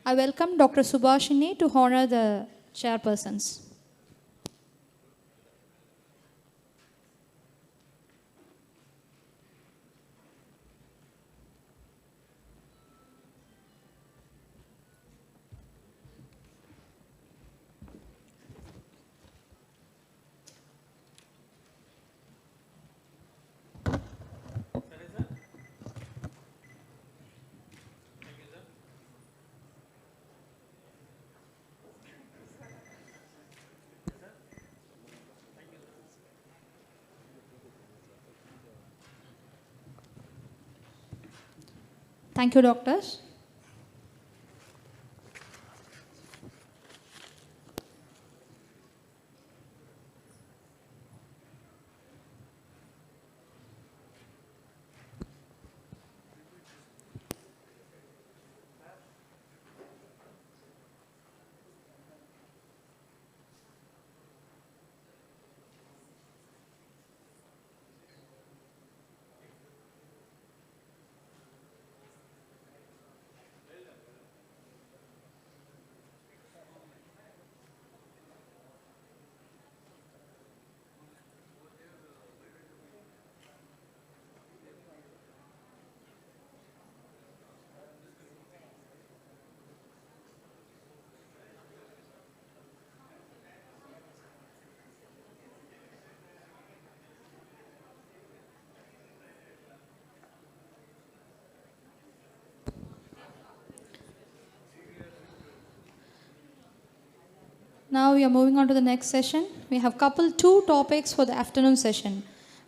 I welcome Dr. Subhashini to honor the chairpersons. Thank you, doctors. Now we are moving on to the next session. We have coupled two topics for the afternoon session.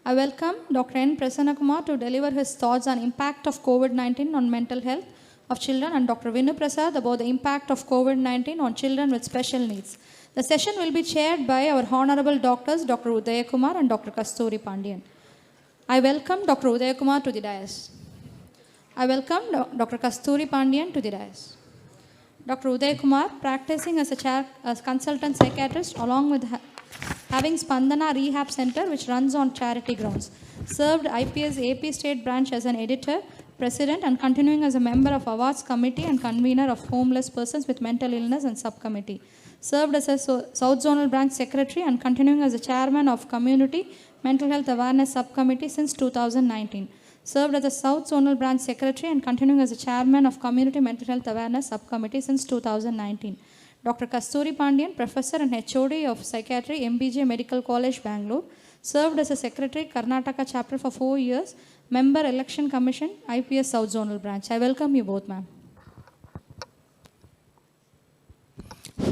I welcome Dr. N. Prasanna Kumar to deliver his thoughts on impact of COVID-19 on mental health of children, and Dr. Vinu Prasad about the impact of COVID-19 on children with special needs. The session will be chaired by our honorable doctors, Dr. Udaya Kumar and Dr. Kasturi Pandian. I welcome Dr. Udaya Kumar to the dais. I welcome Dr. Kasturi Pandian to the dais. Dr. Uday Kumar, practicing as a consultant psychiatrist along with having Spandana Rehab Center, which runs on charity grounds. Served IPS AP State Branch as an editor, president, and continuing as a member of Awards Committee and convener of Homeless Persons with Mental Illness and Subcommittee. Served as a South Zonal Branch Secretary and continuing as a chairman of Community Mental Health Awareness Subcommittee since 2019. Served as a South Zonal Branch Secretary and continuing as a chairman of Community Mental Health Awareness Subcommittee since 2019. Dr. Kasturi Pandian, Professor and HOD of Psychiatry, MBJ Medical College, Bangalore. Served as a Secretary, Karnataka Chapter for 4 years. Member, Election Commission, IPS South Zonal Branch. I welcome you both, ma'am.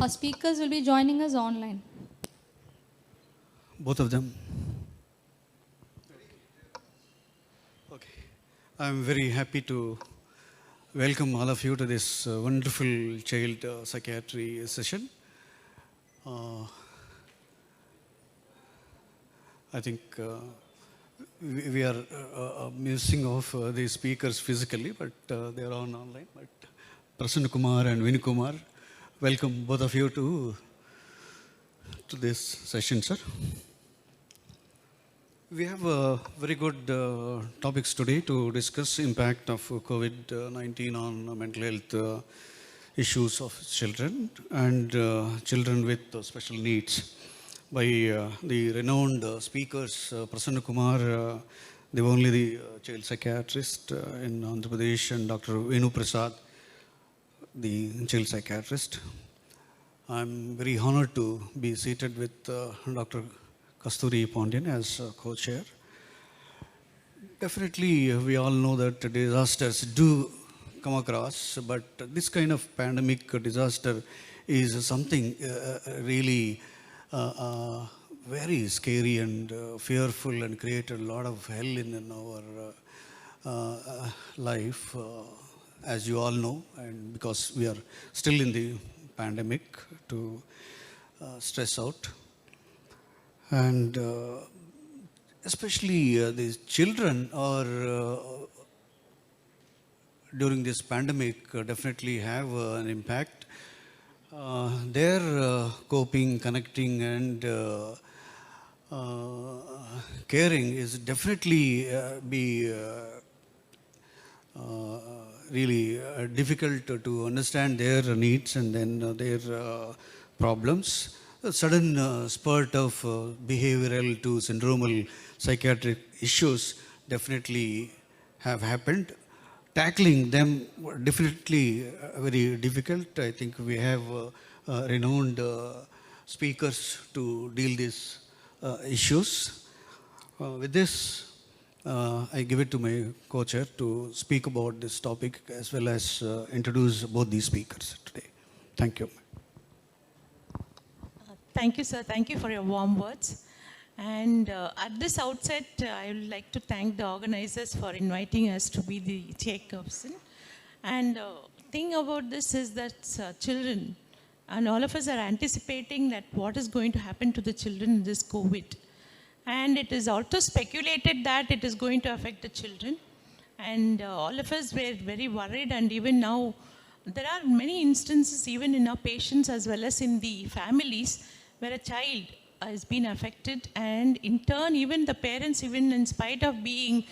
Our speakers will be joining us online. Both of them. I'm very happy to welcome all of you to this wonderful child psychiatry session. I think we are missing off the speakers physically, but they are on online. But Prasanna Kumar and Vinu Kumar, welcome both of you to this session, sir. We have very good topics today to discuss impact of COVID-19 on mental health issues of children and children with special needs by the renowned speakers, Prasanna Kumar, the child psychiatrist in Andhra Pradesh, and Dr. Vinu Prasad, the child psychiatrist. I'm very honored to be seated with Dr. Kasturi Pandian as co-chair. Definitely, we all know that disasters do come across, but this kind of pandemic disaster is something really very scary and fearful, and created a lot of hell in our life, as you all know, and because we are still in the pandemic to stress out. And especially these children are, during this pandemic, definitely have an impact. Their coping, connecting, and caring is definitely be really difficult to understand their needs and then their problems. A sudden spurt of behavioral to syndromal psychiatric issues definitely have happened. Tackling them definitely very difficult. I think we have renowned speakers to deal these issues. With this, I give it to my co-chair to speak about this topic as well as introduce both these speakers today. Thank you. Thank you, sir. Thank you for your warm words. And at this outset, I would like to thank the organizers for inviting us to be the chairperson. And thing about this is that children, and all of us are anticipating that what is going to happen to the children in this COVID. And it is also speculated that it is going to affect the children. And all of us were very worried, and even now, there are many instances, even in our patients as well as in the families, where a child has been affected, and in turn, even the parents, even in spite of being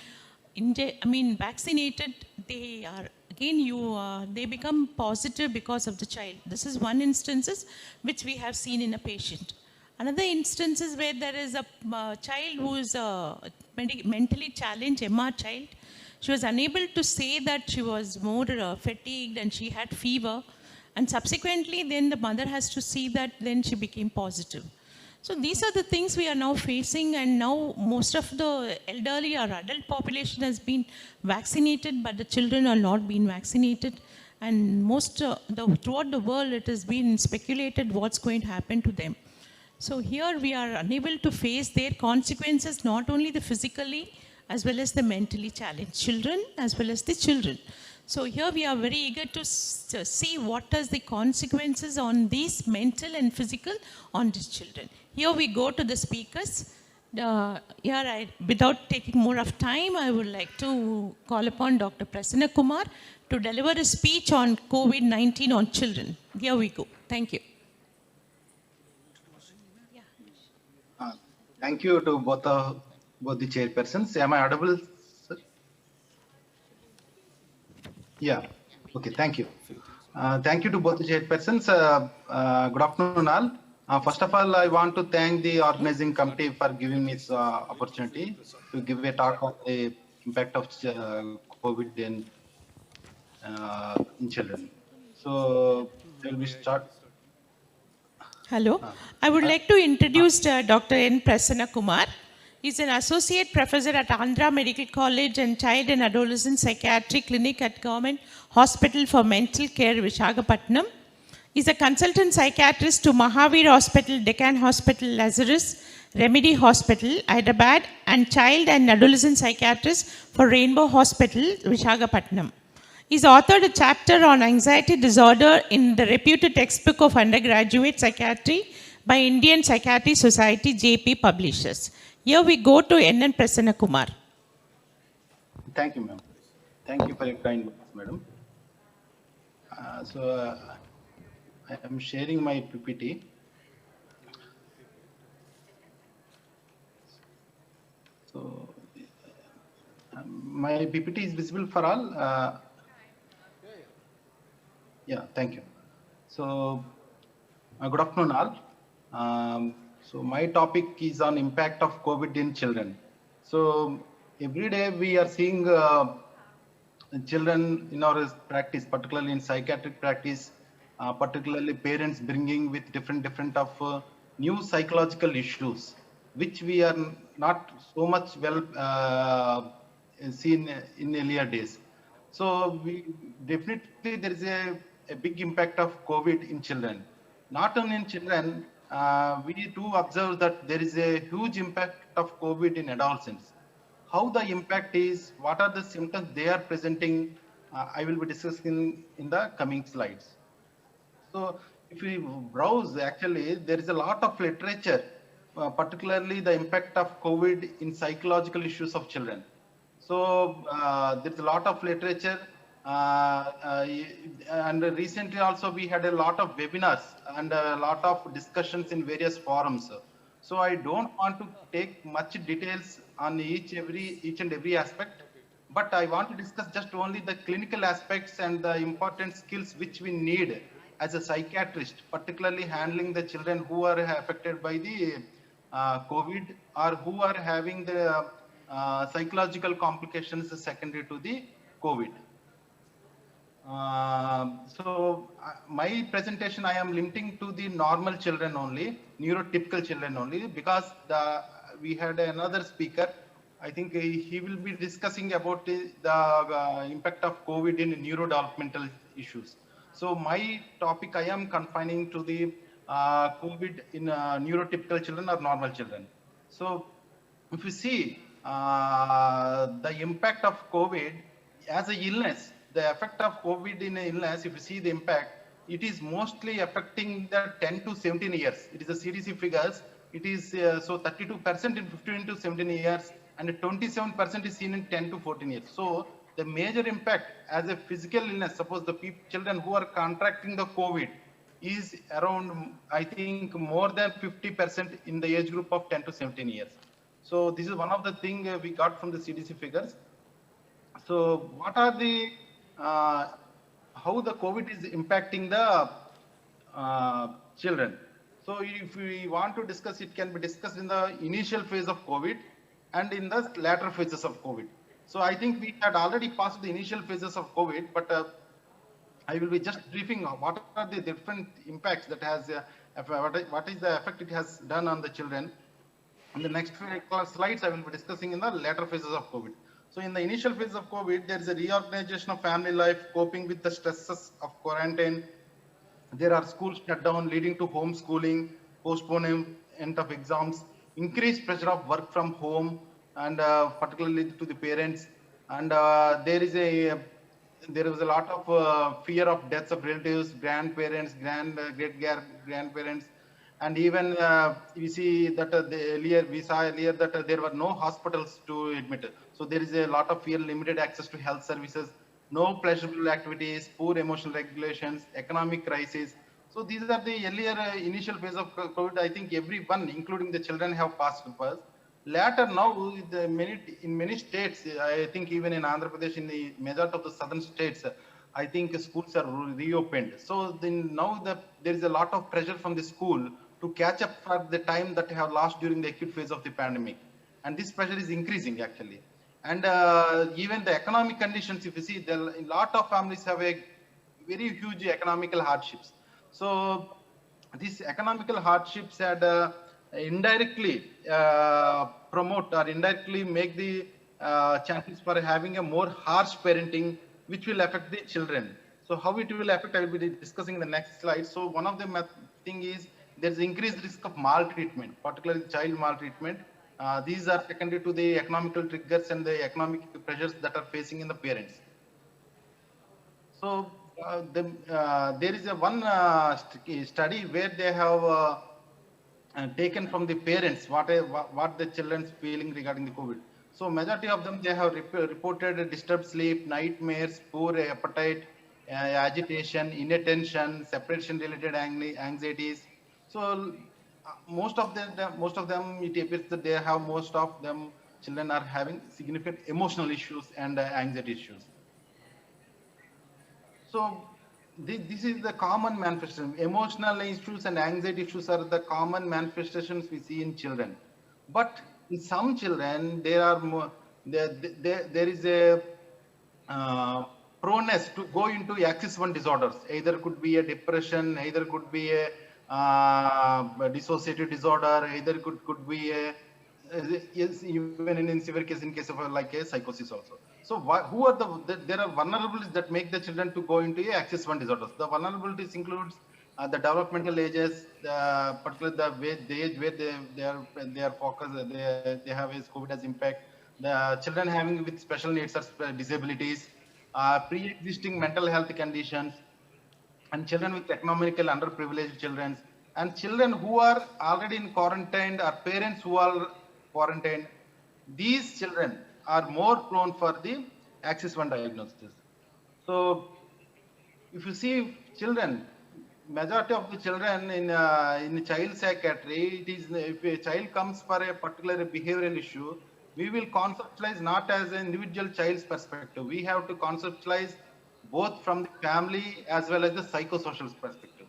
vaccinated, they are they become positive because of the child. This is one instances which we have seen in a patient. Another instance is where there is a child who is mentally challenged, MR child. She was unable to say that she was more fatigued and she had fever. And subsequently, then the mother has to see that then she became positive. So these are the things we are now facing, and now most of the elderly or adult population has been vaccinated, but the children are not being vaccinated. And throughout the world, it has been speculated what's going to happen to them. So here we are unable to face their consequences, not only the physically as well as the mentally challenged children as well as the children. So here we are very eager to see what are the consequences on these mental and physical on these children. Here we go to the speakers. Without taking more of time, I would like to call upon Dr. Prasanna Kumar to deliver a speech on COVID-19 on children. Here we go. Thank you. Thank you to both the chairpersons. Am I audible, sir? Yeah. Okay. Thank you. Thank you to both the chairpersons. Good afternoon, all. First of all, I want to thank the organizing committee for giving me this opportunity to give a talk on the impact of COVID in children. So, shall we start? Hello. I would like to introduce Dr. N. Prasanna Kumar. He's an associate professor at Andhra Medical College and Child and Adolescent Psychiatry Clinic at Government Hospital for Mental Care, Visakhapatnam. He's a consultant psychiatrist to Mahavir Hospital, Deccan Hospital, Lazarus, Remedy Hospital, Hyderabad, and child and adolescent psychiatrist for Rainbow Hospital, Visakhapatnam. He's authored a chapter on anxiety disorder in the reputed textbook of undergraduate psychiatry by Indian Psychiatry Society, JP Publishers. Here we go to N. Prasanna Kumar. Thank you, ma'am. Thank you for your kind words, madam. I am sharing my PPT. So, my PPT is visible for all. Yeah, thank you. So, good afternoon, all. So, my topic is on impact of COVID in children. So, every day we are seeing children in our practice, particularly in psychiatric practice, particularly parents bringing with different of new psychological issues, which we are not so much well seen in earlier days. So we definitely there is a big impact of COVID in children. Not only in children, we do observe that there is a huge impact of COVID in adolescents. How the impact is, what are the symptoms they are presenting, I will be discussing in the coming slides. So if we browse, actually, there is a lot of literature, particularly the impact of COVID in psychological issues of children. So there's a lot of literature, and recently also we had a lot of webinars and a lot of discussions in various forums. So I don't want to take much details on each and every aspect. But I want to discuss just only the clinical aspects and the important skills which we need as a psychiatrist, particularly handling the children who are affected by the COVID or who are having the psychological complications secondary to the COVID. My presentation I am limiting to the normal children only, neurotypical children only, because we had another speaker. I think he will be discussing about the impact of COVID in neurodevelopmental issues. So my topic I am confining to the COVID in neurotypical children or normal children. So if you see the impact of COVID as a illness, the effect of COVID in an illness, if you see the impact, it is mostly affecting the 10 to 17 years. It is the CDC figures. It is so 32% in 15 to 17 years and 27% is seen in 10 to 14 years. So the major impact as a physical illness, suppose the children who are contracting the COVID is around, I think, more than 50% in the age group of 10 to 17 years. So this is one of the things we got from the CDC figures. So what are the how the COVID is impacting the children? So if we want to discuss, it can be discussed in the initial phase of COVID and in the latter phases of COVID. So I think we had already passed the initial phases of COVID, but I will be just briefing what are the different impacts that has, what is the effect it has done on the children. In the next few slides, I will be discussing in the later phases of COVID. So in the initial phase of COVID, there is a reorganization of family life, coping with the stresses of quarantine. There are schools shut down, leading to homeschooling, postponement of exams, increased pressure of work from home, and particularly to the parents. And there was a lot of fear of deaths of relatives, grandparents, great-grandparents. And even we see that we saw earlier that there were no hospitals to admit. So there is a lot of fear, limited access to health services, no pleasurable activities, poor emotional regulations, economic crisis. So these are the earlier initial phase of COVID. I think everyone, including the children, have passed first. Later now, in many states, I think even in Andhra Pradesh, in the majority of the southern states, I think schools are reopened. So then now there is a lot of pressure from the school to catch up for the time that they have lost during the acute phase of the pandemic. And this pressure is increasing actually. And even the economic conditions, if you see, a lot of families have a very huge economical hardships. So these economical hardships had indirectly promote or indirectly make the chances for having a more harsh parenting, which will affect the children. So how it will affect, I will be discussing in the next slide. So one of the thing is there's increased risk of maltreatment, particularly child maltreatment. These are secondary to the economical triggers and the economic pressures that are facing in the parents. So there is one study where they have taken from the parents what the children's feeling regarding the COVID. So majority of them, they have reported disturbed sleep, nightmares, poor appetite, agitation, inattention, separation-related anxieties. So most of them, it appears that most of them children are having significant emotional issues and anxiety issues. So this is the common manifestation. Emotional issues and anxiety issues are the common manifestations we see in children. But in some children, there is a proneness to go into axis 1 disorders. Either could be a depression, either could be a dissociative disorder, either could be a even in severe case, in case of like a psychosis also. So who are there are vulnerabilities that make the children to go into a axis 1 disorders. The vulnerabilities includes the developmental ages, particularly the age where they are focused, they have a COVID as impact. The children having with special needs or disabilities, pre-existing mental health conditions, and children with economically underprivileged children, and children who are already in quarantine or parents who are quarantined. These children are more prone for the axis 1 diagnosis. So if you see children, majority of the children in child psychiatry, it is if a child comes for a particular behavioral issue, we will conceptualize not as an individual child's perspective. We have to conceptualize both from the family as well as the psychosocial perspective.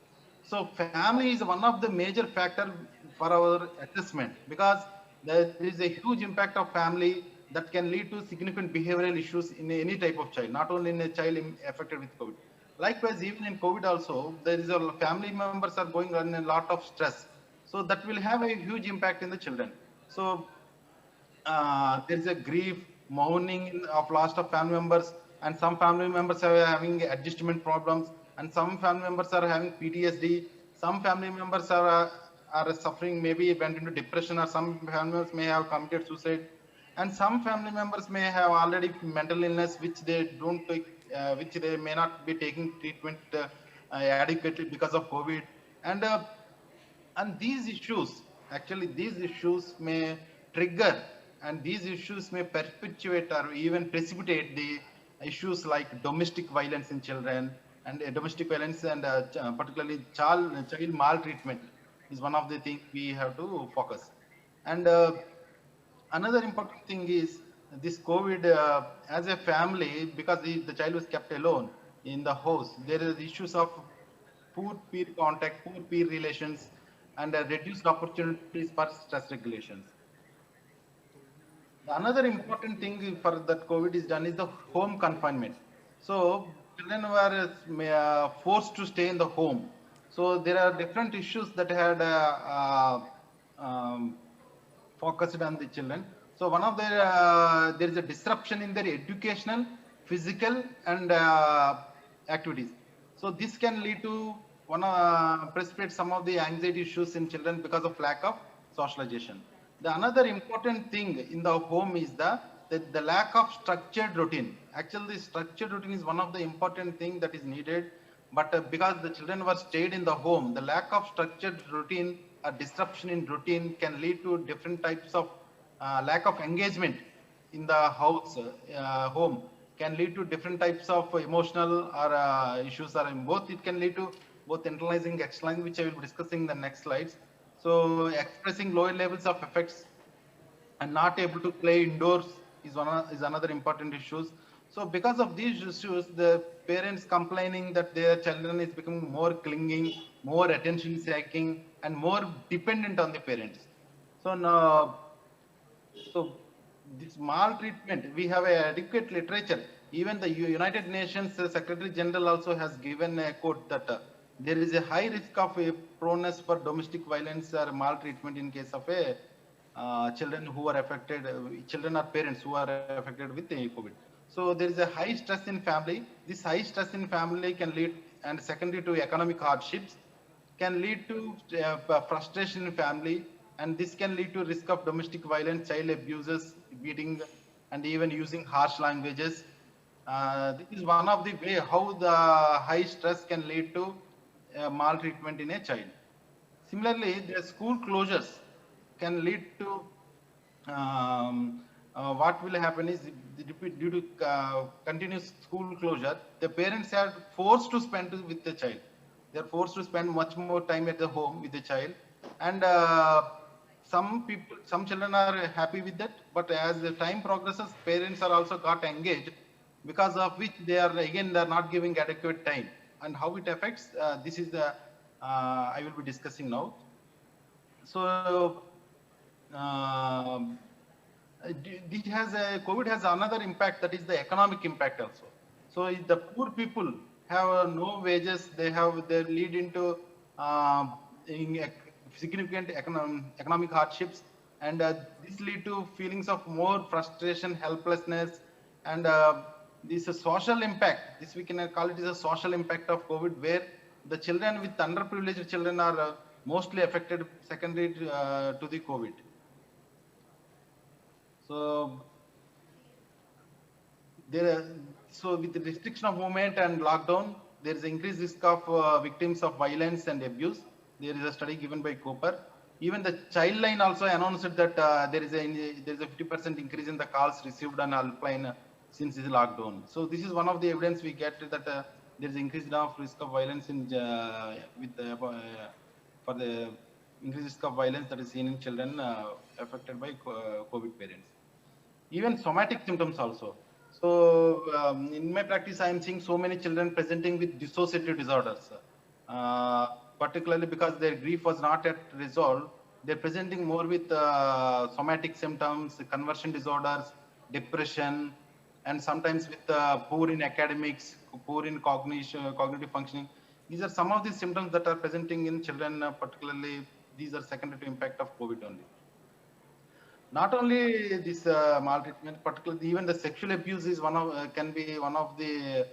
So family is one of the major factor for our assessment, because there is a huge impact of family that can lead to significant behavioral issues in any type of child, not only in a child affected with COVID. Likewise, even in COVID also, there is a family members are going on a lot of stress. So that will have a huge impact in the children. So there is a grief, mourning of loss of family members, and some family members are having adjustment problems, and some family members are having PTSD. Some family members are suffering, maybe went into depression, or some family members may have committed suicide, and some family members may have already mental illness which they don't take, which they may not be taking treatment adequately because of COVID, and uh, and these issues, actually these issues may trigger, and these issues may perpetuate or even precipitate the issues like domestic violence in children, and domestic violence, and particularly child maltreatment is one of the things we have to focus. And another important thing is this COVID, as a family, because the child was kept alone in the house, there is issues of poor peer contact, poor peer relations, and reduced opportunities for stress regulations. The another important thing for that COVID is done is the home confinement. So children were forced to stay in the home. So there are different issues that had focused on the children. So one of their there is a disruption in their educational, physical, and activities. So this can lead to one precipitate some of the anxiety issues in children because of lack of socialization. The another important thing in the home is the lack of structured routine. Actually, the structured routine is one of the important thing that is needed, but because the children were stayed in the home, the lack of structured routine, a disruption in routine can lead to different types of lack of engagement in the home, can lead to different types of emotional or issues, or in both it can lead to both internalizing, externalizing, which I will be discussing in the next slides. So expressing lower levels of effects and not able to play indoors is another important issues. So because of these issues, the parents complaining that their children is becoming more clinging, more attention seeking, and more dependent on the parents. So now, so this maltreatment, we have a adequate literature. Even the United Nations Secretary General also has given a quote that there is a high risk of a proneness for domestic violence or maltreatment in case of a children who are affected, children or parents who are affected with COVID. So there is a high stress in family. This high stress in family can lead, and secondary to economic hardships, can lead to frustration in family, and this can lead to risk of domestic violence, child abuses, beating, and even using harsh languages. This is one of the way how the high stress can lead to maltreatment in a child. Similarly, the school closures can lead to what will happen is due to continuous school closure, the parents are forced to spend with the child. They are forced to spend much more time at the home with the child, and some children are happy with that. But as the time progresses, parents are also got engaged, because of which they are not giving adequate time. And how it affects, this is the I will be discussing now. So this has COVID has another impact, that is the economic impact also. So if the poor people have no wages, they lead into significant economic hardships, and this lead to feelings of more frustration, helplessness, and this is a social impact. This we can call it as a social impact of COVID, where the children with underprivileged children are mostly affected secondary to the COVID. So so with the restriction of movement and lockdown, there is increased risk of victims of violence and abuse. There is a study given by Cooper. Even the Childline also announced that there is a 50% increase in the calls received on helpline since this lockdown. So this is one of the evidence we get that there is increased risk of violence in for the increased risk of violence that is seen in children affected by COVID parents. even somatic symptoms also. So in my practice, I am seeing so many children presenting with dissociative disorders, uh, particularly because their grief was not yet resolved. They're presenting more with somatic symptoms, conversion disorders, depression, and sometimes with poor in academics, poor in cognition, cognitive functioning. These are some of the symptoms that are presenting in children, particularly these are secondary to impact of COVID only. Not only this maltreatment, particularly even the sexual abuse is one of can be one of the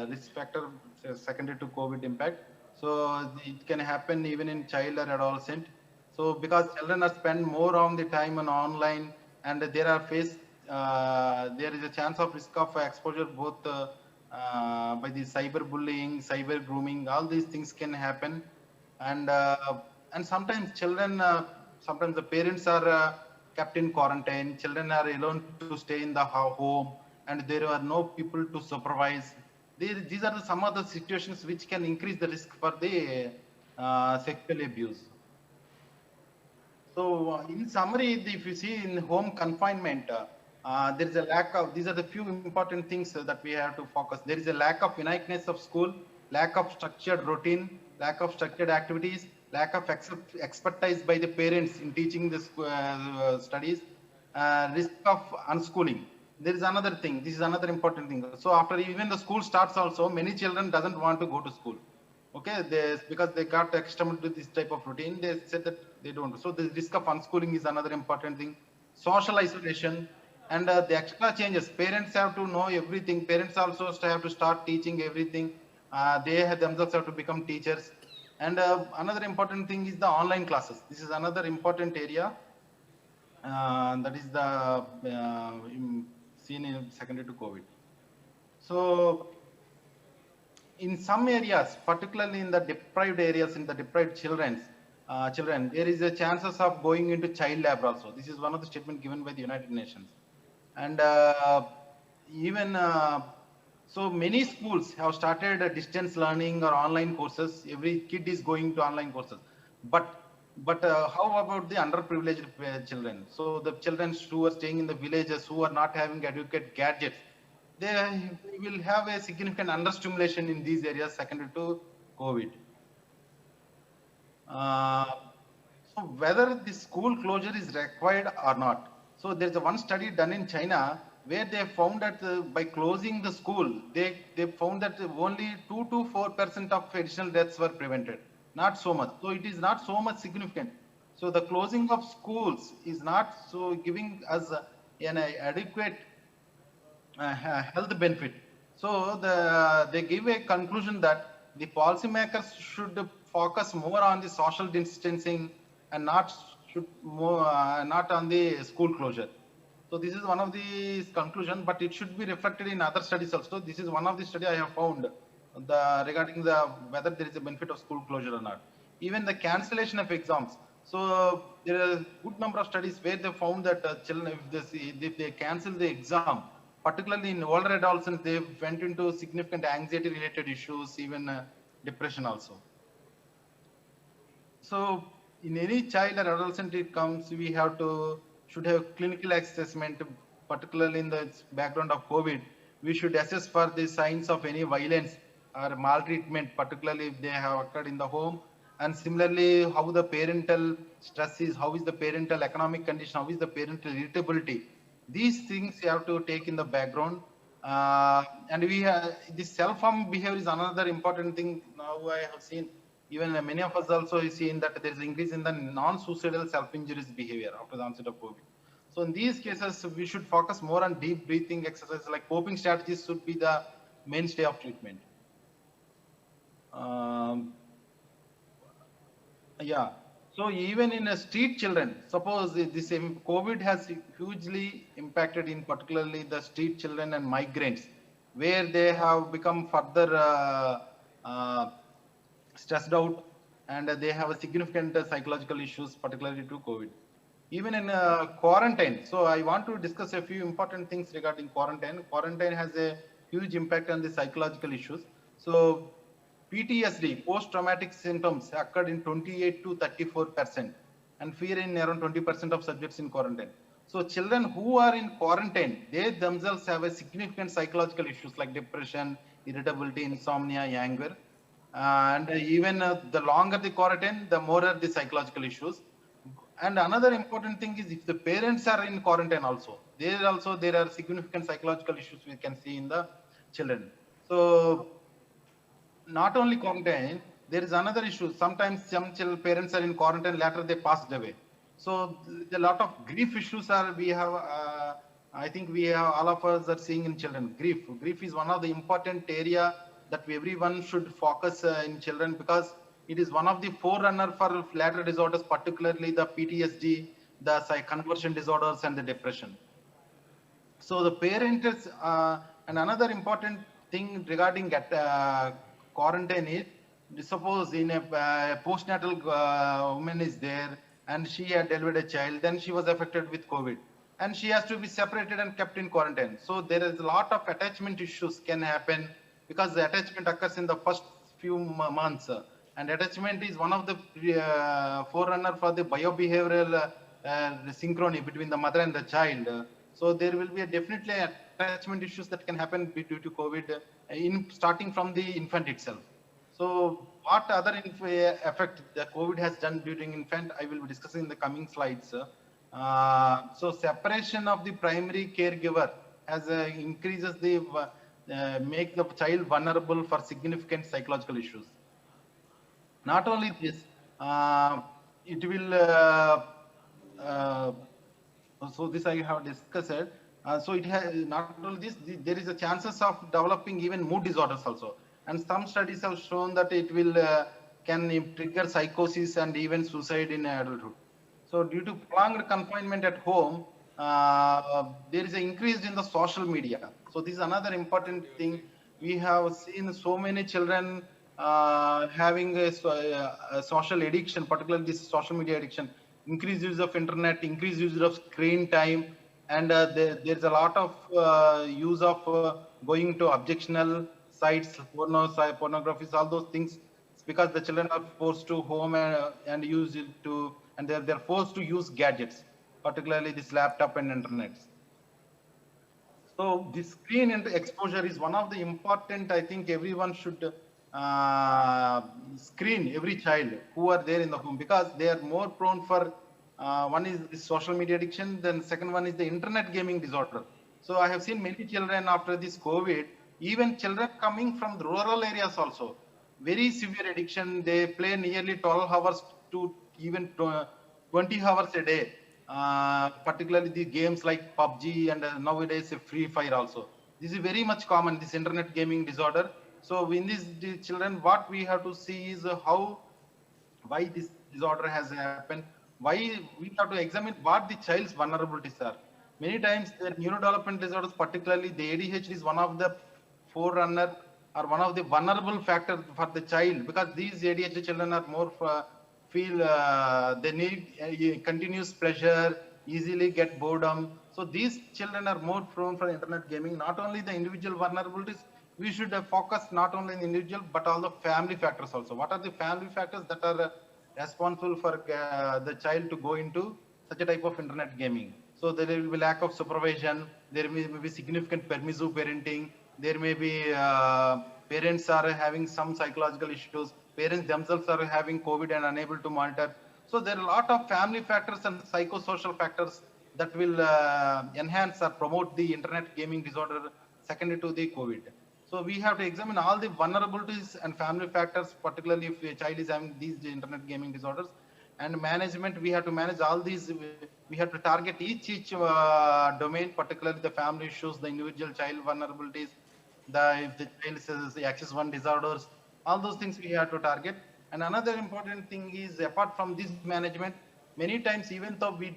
risk factor secondary to COVID impact. So it can happen even in child or adolescent. So because children are spend more on the time on online, and there are there is a chance of risk of exposure both by the cyber bullying, cyber grooming. All these things can happen, and uh, and sometimes children sometimes the parents are kept in quarantine, children are alone to stay in the home, and there are no people to supervise. These are some of the situations which can increase the risk for the sexual abuse. So, in summary, if you see in home confinement, there is a lack of, these are the few important things that we have to focus. There is a lack of uniqueness of school, lack of structured routine, lack of structured activities, lack of expertise by the parents in teaching the studies, risk of unschooling. There is another thing, this is another important thing. So after even the school starts also, many children doesn't want to go to school. Okay, because they got accustomed to this type of routine, they said that they don't. So the risk of unschooling is another important thing. Social isolation and the extra changes. Parents have to know everything. Parents also have to start teaching everything. They themselves have to become teachers. And another important thing is the online classes. This is another important area. That is the seen in secondary to COVID. So in some areas, particularly in the deprived areas, in the deprived children, there is a chances of going into child labor also. This is one of the statement given by the United Nations. And even so many schools have started distance learning or online courses. Every kid is going to online courses. But how about the underprivileged children? So the children who are staying in the villages, who are not having adequate gadgets, they will have a significant understimulation in these areas secondary to COVID. Uh, so whether the school closure is required or not. So there's a one study done in China where they found that by closing the school, they found that only 2 to 4% of additional deaths were prevented. Not so much. So it is not so much significant. So the closing of schools is not so giving us an adequate health benefit. So they give a conclusion that the policymakers should focus more on the social distancing and not on the school closure. So this is one of the conclusion, but it should be reflected in other studies also. This is one of the study I have found regarding the whether there is a benefit of school closure or not. Even the cancellation of exams. So there are a good number of studies where they found that children, if they cancel the exam, particularly in older adolescents, they went into significant anxiety-related issues, even depression also. So in any child or adolescent it comes, we should have clinical assessment, particularly in the background of COVID. We should assess for the signs of any violence or maltreatment, particularly if they have occurred in the home. And similarly, how the parental stress is, how is the parental economic condition, how is the parental irritability. These things you have to take in the background. And this self-harm behavior is another important thing. Now I have seen, even many of us also seen that there is an increase in the non-suicidal self-injuries behavior after the onset of COVID. So in these cases, we should focus more on deep breathing exercises, like coping strategies should be the mainstay of treatment. Yeah. So even in a street children, suppose this COVID has hugely impacted in particularly the street children and migrants, where they have become further stressed out, and they have a significant psychological issues, particularly to COVID. Even in quarantine. So I want to discuss a few important things regarding quarantine. Quarantine has a huge impact on the psychological issues. So PTSD, post-traumatic symptoms, occurred in 28 to 34%, and fear in around 20% of subjects in quarantine. So children who are in quarantine, they themselves have a significant psychological issues like depression, irritability, insomnia, anger. And even the longer the quarantine, the more are the psychological issues. And another important thing is if the parents are in quarantine also, there are significant psychological issues we can see in the children. So not only quarantine, there is another issue. Sometimes some parents are in quarantine, later they passed away. So a lot of grief issues are we have. I think we have all of us are seeing in children. Grief is one of the important area that everyone should focus in children because it is one of the forerunner for later disorders, particularly the PTSD, the conversion disorders, and the depression. So the parent is, and another important thing regarding quarantine is, suppose in a postnatal woman is there and she had delivered a child, then she was affected with COVID and she has to be separated and kept in quarantine. So there is a lot of attachment issues can happen because the attachment occurs in the first few months. And attachment is one of the forerunner for the biobehavioral synchrony between the mother and the child. So there will be definitely attachment issues that can happen due to COVID in starting from the infant itself. So what other effect the COVID has done during infant, I will be discussing in the coming slides. So separation of the primary caregiver has increases the make the child vulnerable for significant psychological issues. Not only this, it will so this I have discussed. So it has not only this, there is a chances of developing even mood disorders also. And some studies have shown that it will can trigger psychosis and even suicide in adulthood. So due to prolonged confinement at home, there is an increase in the social media. So this is another important thing. We have seen so many children having a social addiction, particularly this social media addiction, increased use of internet, increased use of screen time, and there's a lot of use of going to objectionable sites, pornography, all those things, because the children are forced to home and use it to, and they're forced to use gadgets, particularly this laptop and internet. So this screen exposure is one of the important, I think everyone should screen every child who are there in the home because they are more prone for, one is the social media addiction, then second one is the internet gaming disorder. So I have seen many children after this COVID, even children coming from the rural areas also, very severe addiction. They play nearly 12 hours to even 20 hours a day. Particularly the games like PUBG and nowadays Free Fire also. This is very much common, this internet gaming disorder. So in these children, what we have to see is why this disorder has happened, why we have to examine what the child's vulnerabilities are. Many times the neurodevelopment disorders, particularly the ADHD, is one of the forerunner or one of the vulnerable factors for the child because these ADHD children are more feel they need continuous pleasure, easily get boredom. So these children are more prone for internet gaming. Not only the individual vulnerabilities, we should focus not only on the individual but all the family factors also. What are the family factors that are responsible for the child to go into such a type of internet gaming? So there will be lack of supervision, there may be significant permissive parenting, there may be parents are having some psychological issues, parents themselves are having COVID and unable to monitor. So there are a lot of family factors and psychosocial factors that will enhance or promote the internet gaming disorder secondary to the COVID. So we have to examine all the vulnerabilities and family factors, particularly if a child is having these internet gaming disorders. And management, we have to manage all these. We have to target each domain, particularly the family issues, the individual child vulnerabilities, if the child says the axis 1 disorders, all those things we have to target. And another important thing is, apart from this management, many times even though we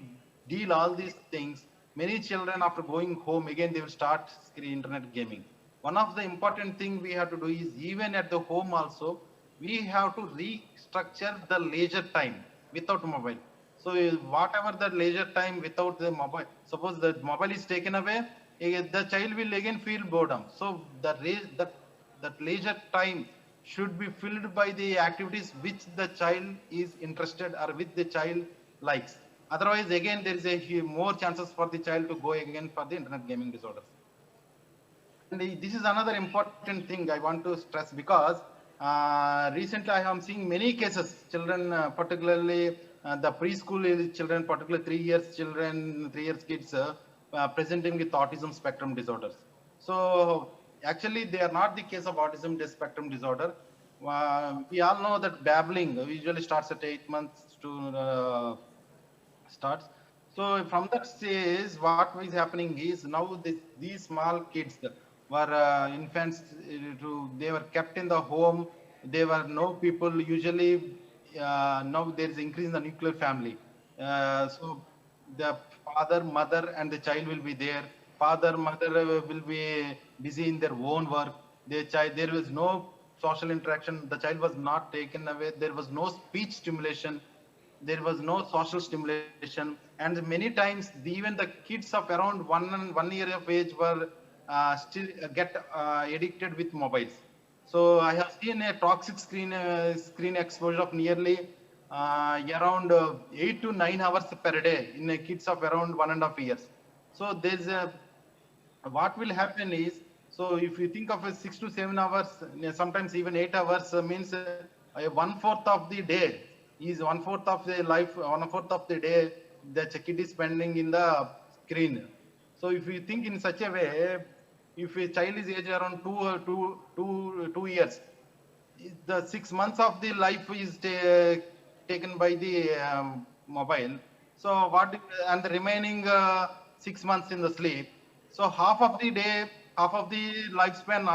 deal all these things, many children after going home again they will start internet gaming. One of the important thing we have to do is even at the home also, we have to restructure the leisure time without mobile. So whatever the leisure time without the mobile, suppose the mobile is taken away, the child will again feel boredom. So that leisure time should be filled by the activities which the child is interested or which the child likes. Otherwise, again, there is a more chances for the child to go again for the internet gaming disorders. And this is another important thing I want to stress, because recently I am seeing many cases, children, particularly the preschool children, particularly 3 years children, 3 years kids, presenting with autism spectrum disorders. So actually, they are not the case of autism spectrum disorder. We all know that babbling usually starts at 8 months to starts. So from that stage, what is happening is now these small kids were infants. They were kept in the home. There were no people. Usually, now there is increase in the nuclear family. So the father, mother, and the child will be there. Father, mother will be busy in their own work. The child, there was no social interaction. The child was not taken away. There was no speech stimulation, there was no social stimulation, and many times even the kids of around 1 year of age were still get addicted with mobiles. So I have seen a toxic screen exposure of nearly around 8 to 9 hours per day in kids of around 1.5 years. So there's a, what will happen is, so if you think of a 6 to 7 hours, sometimes even 8 hours, means 1/4 of the day is 1/4 of the life, 1/4 of the day the kid is spending in the screen. So if you think in such a way, if a child is age around 2 years, the 6 months of the life is taken by the mobile. So what, and the remaining 6 months in the sleep. So half of the day, half of the lifespan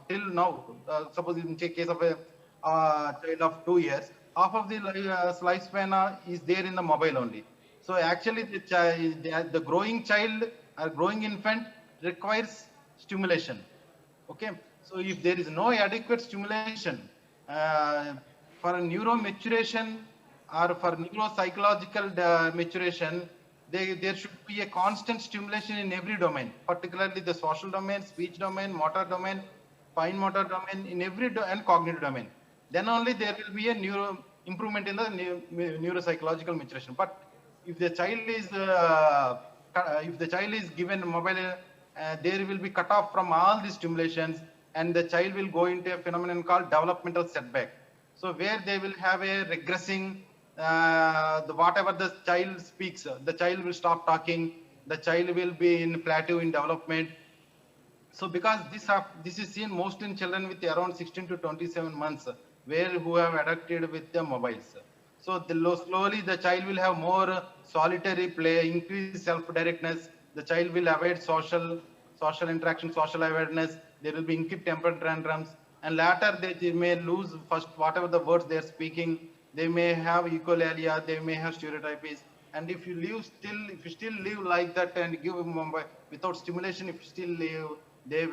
till now, suppose in case of a child of 2 years, half of the lifespan is there in the mobile only. So actually, the child, the growing child or growing infant requires stimulation. Okay, so if there is no adequate stimulation for neuro maturation or for neuropsychological maturation, there should be a constant stimulation in every domain, particularly the social domain, speech domain, motor domain, fine motor domain, in every and cognitive domain. Then only there will be a improvement in the neuropsychological maturation. But if the child is given mobile, there will be cut off from all the stimulations, and the child will go into a phenomenon called developmental setback. So where they will have a regressing, whatever the child speaks, the child will stop talking, the child will be in plateau in development. So because this is seen most in children with around 16 to 27 months, who have adapted with the mobiles. So slowly the child will have more solitary play, increased self-directness. The child will avoid social interaction, social awareness. There will be increased temper tantrums, and later they may lose first whatever the words they are speaking. They may have echolalia, they may have stereotypies. And if you still live like that and give mobile without stimulation, if you still live, they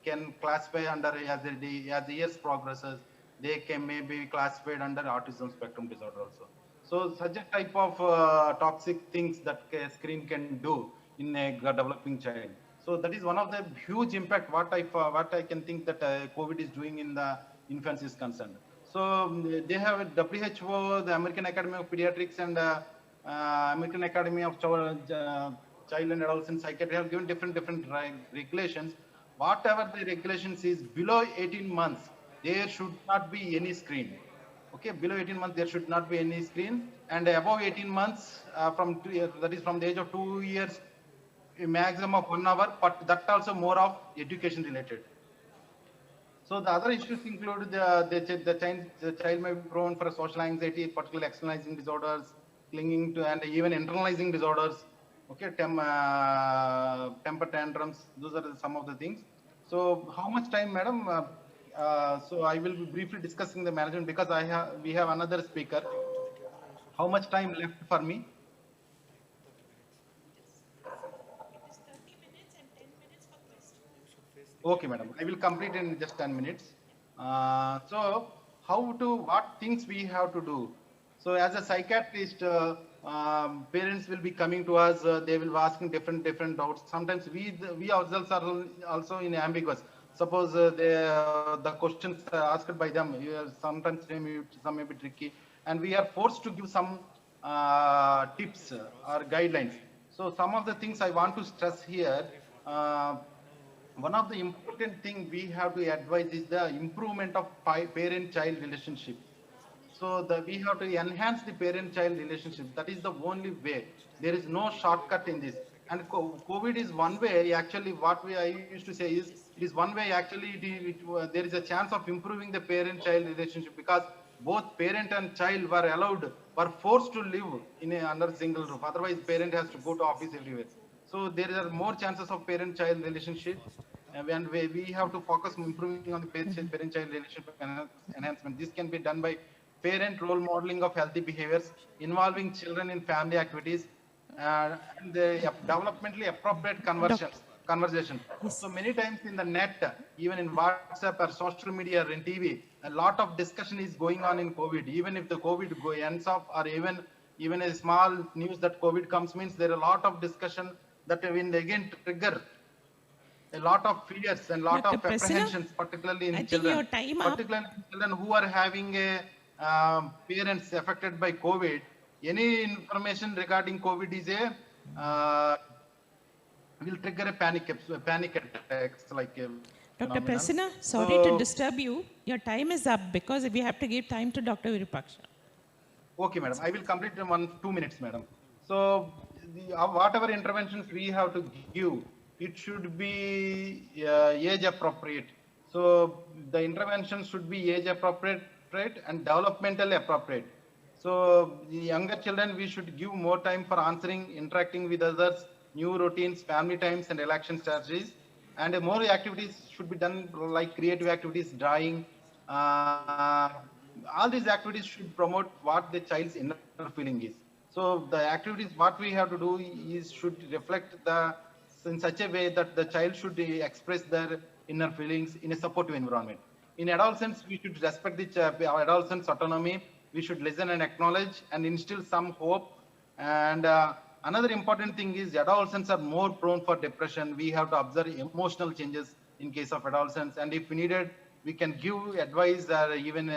can classify under, as the years progresses, they can maybe classified under autism spectrum disorder also. So such a type of toxic things that screen can do in a developing child. So that is one of the huge impact what I can think that COVID is doing in the infants is concerned. So they have WHO, the American Academy of Pediatrics, and American Academy of Child and Adolescent Psychiatry have given different regulations. Whatever the regulations is, below 18 months, there should not be any screen. Okay, below 18 months, there should not be any screen. And above 18 months, from 2 years, that is from the age of 2 years, a maximum of 1 hour, but that also more of education related. So the other issues include the child may be prone for social anxiety, particularly externalizing disorders, clinging to, and even internalizing disorders. Okay, temper tantrums. Those are some of the things. So how much time, madam? So I will be briefly discussing the management because we have another speaker. How much time left for me? Okay, madam. I will complete in just 10 minutes. So what things we have to do? So as a psychiatrist, parents will be coming to us. They will be asking different doubts. Sometimes we ourselves are also in ambiguous. Suppose the questions asked by them, sometimes some may be tricky, and we are forced to give some tips or guidelines. So some of the things I want to stress here. One of the important thing we have to advise is the improvement of parent-child relationship. So we have to enhance the parent-child relationship. That is the only way. There is no shortcut in this. And COVID is one way. Actually, I used to say is it is one way. Actually, there is a chance of improving the parent-child relationship because both parent and child were forced to live in under single roof. Otherwise, parent has to go to office everywhere. So there are more chances of parent-child relationship, and we have to focus on improving on the parent-child relationship enhancement. This can be done by parent role modeling of healthy behaviors, involving children in family activities, and the developmentally appropriate conversation. Yes. So many times in the net, even in WhatsApp or social media or in TV, a lot of discussion is going on in COVID. Even if the COVID ends up, or even a small news that COVID comes means there are a lot of discussion that will again trigger a lot of fears and lot Dr. of Prasanna, apprehensions, particularly in I think children, your time up. particularly children who are having a parents affected by COVID. Any information regarding COVID is a will trigger a panic attacks like a Dr. phenomenon. Prasanna, sorry to disturb you. Your time is up because we have to give time to Dr. Virupaksha. Okay, madam. I will complete in 2 minutes, madam. So, whatever interventions we have to give, it should be age appropriate. So, the interventions should be age appropriate and developmentally appropriate. So, the younger children, we should give more time for answering, interacting with others, new routines, family times, and relaxation strategies. And more activities should be done like creative activities, drawing, all these activities should promote what the child's inner feeling is. So the activities, what we have to do is should reflect in such a way that the child should express their inner feelings in a supportive environment. In adolescence, we should respect the adolescent's autonomy. We should listen and acknowledge and instill some hope. And another important thing is adolescents are more prone for depression. We have to observe emotional changes in case of adolescents. And if needed, we can give advice or even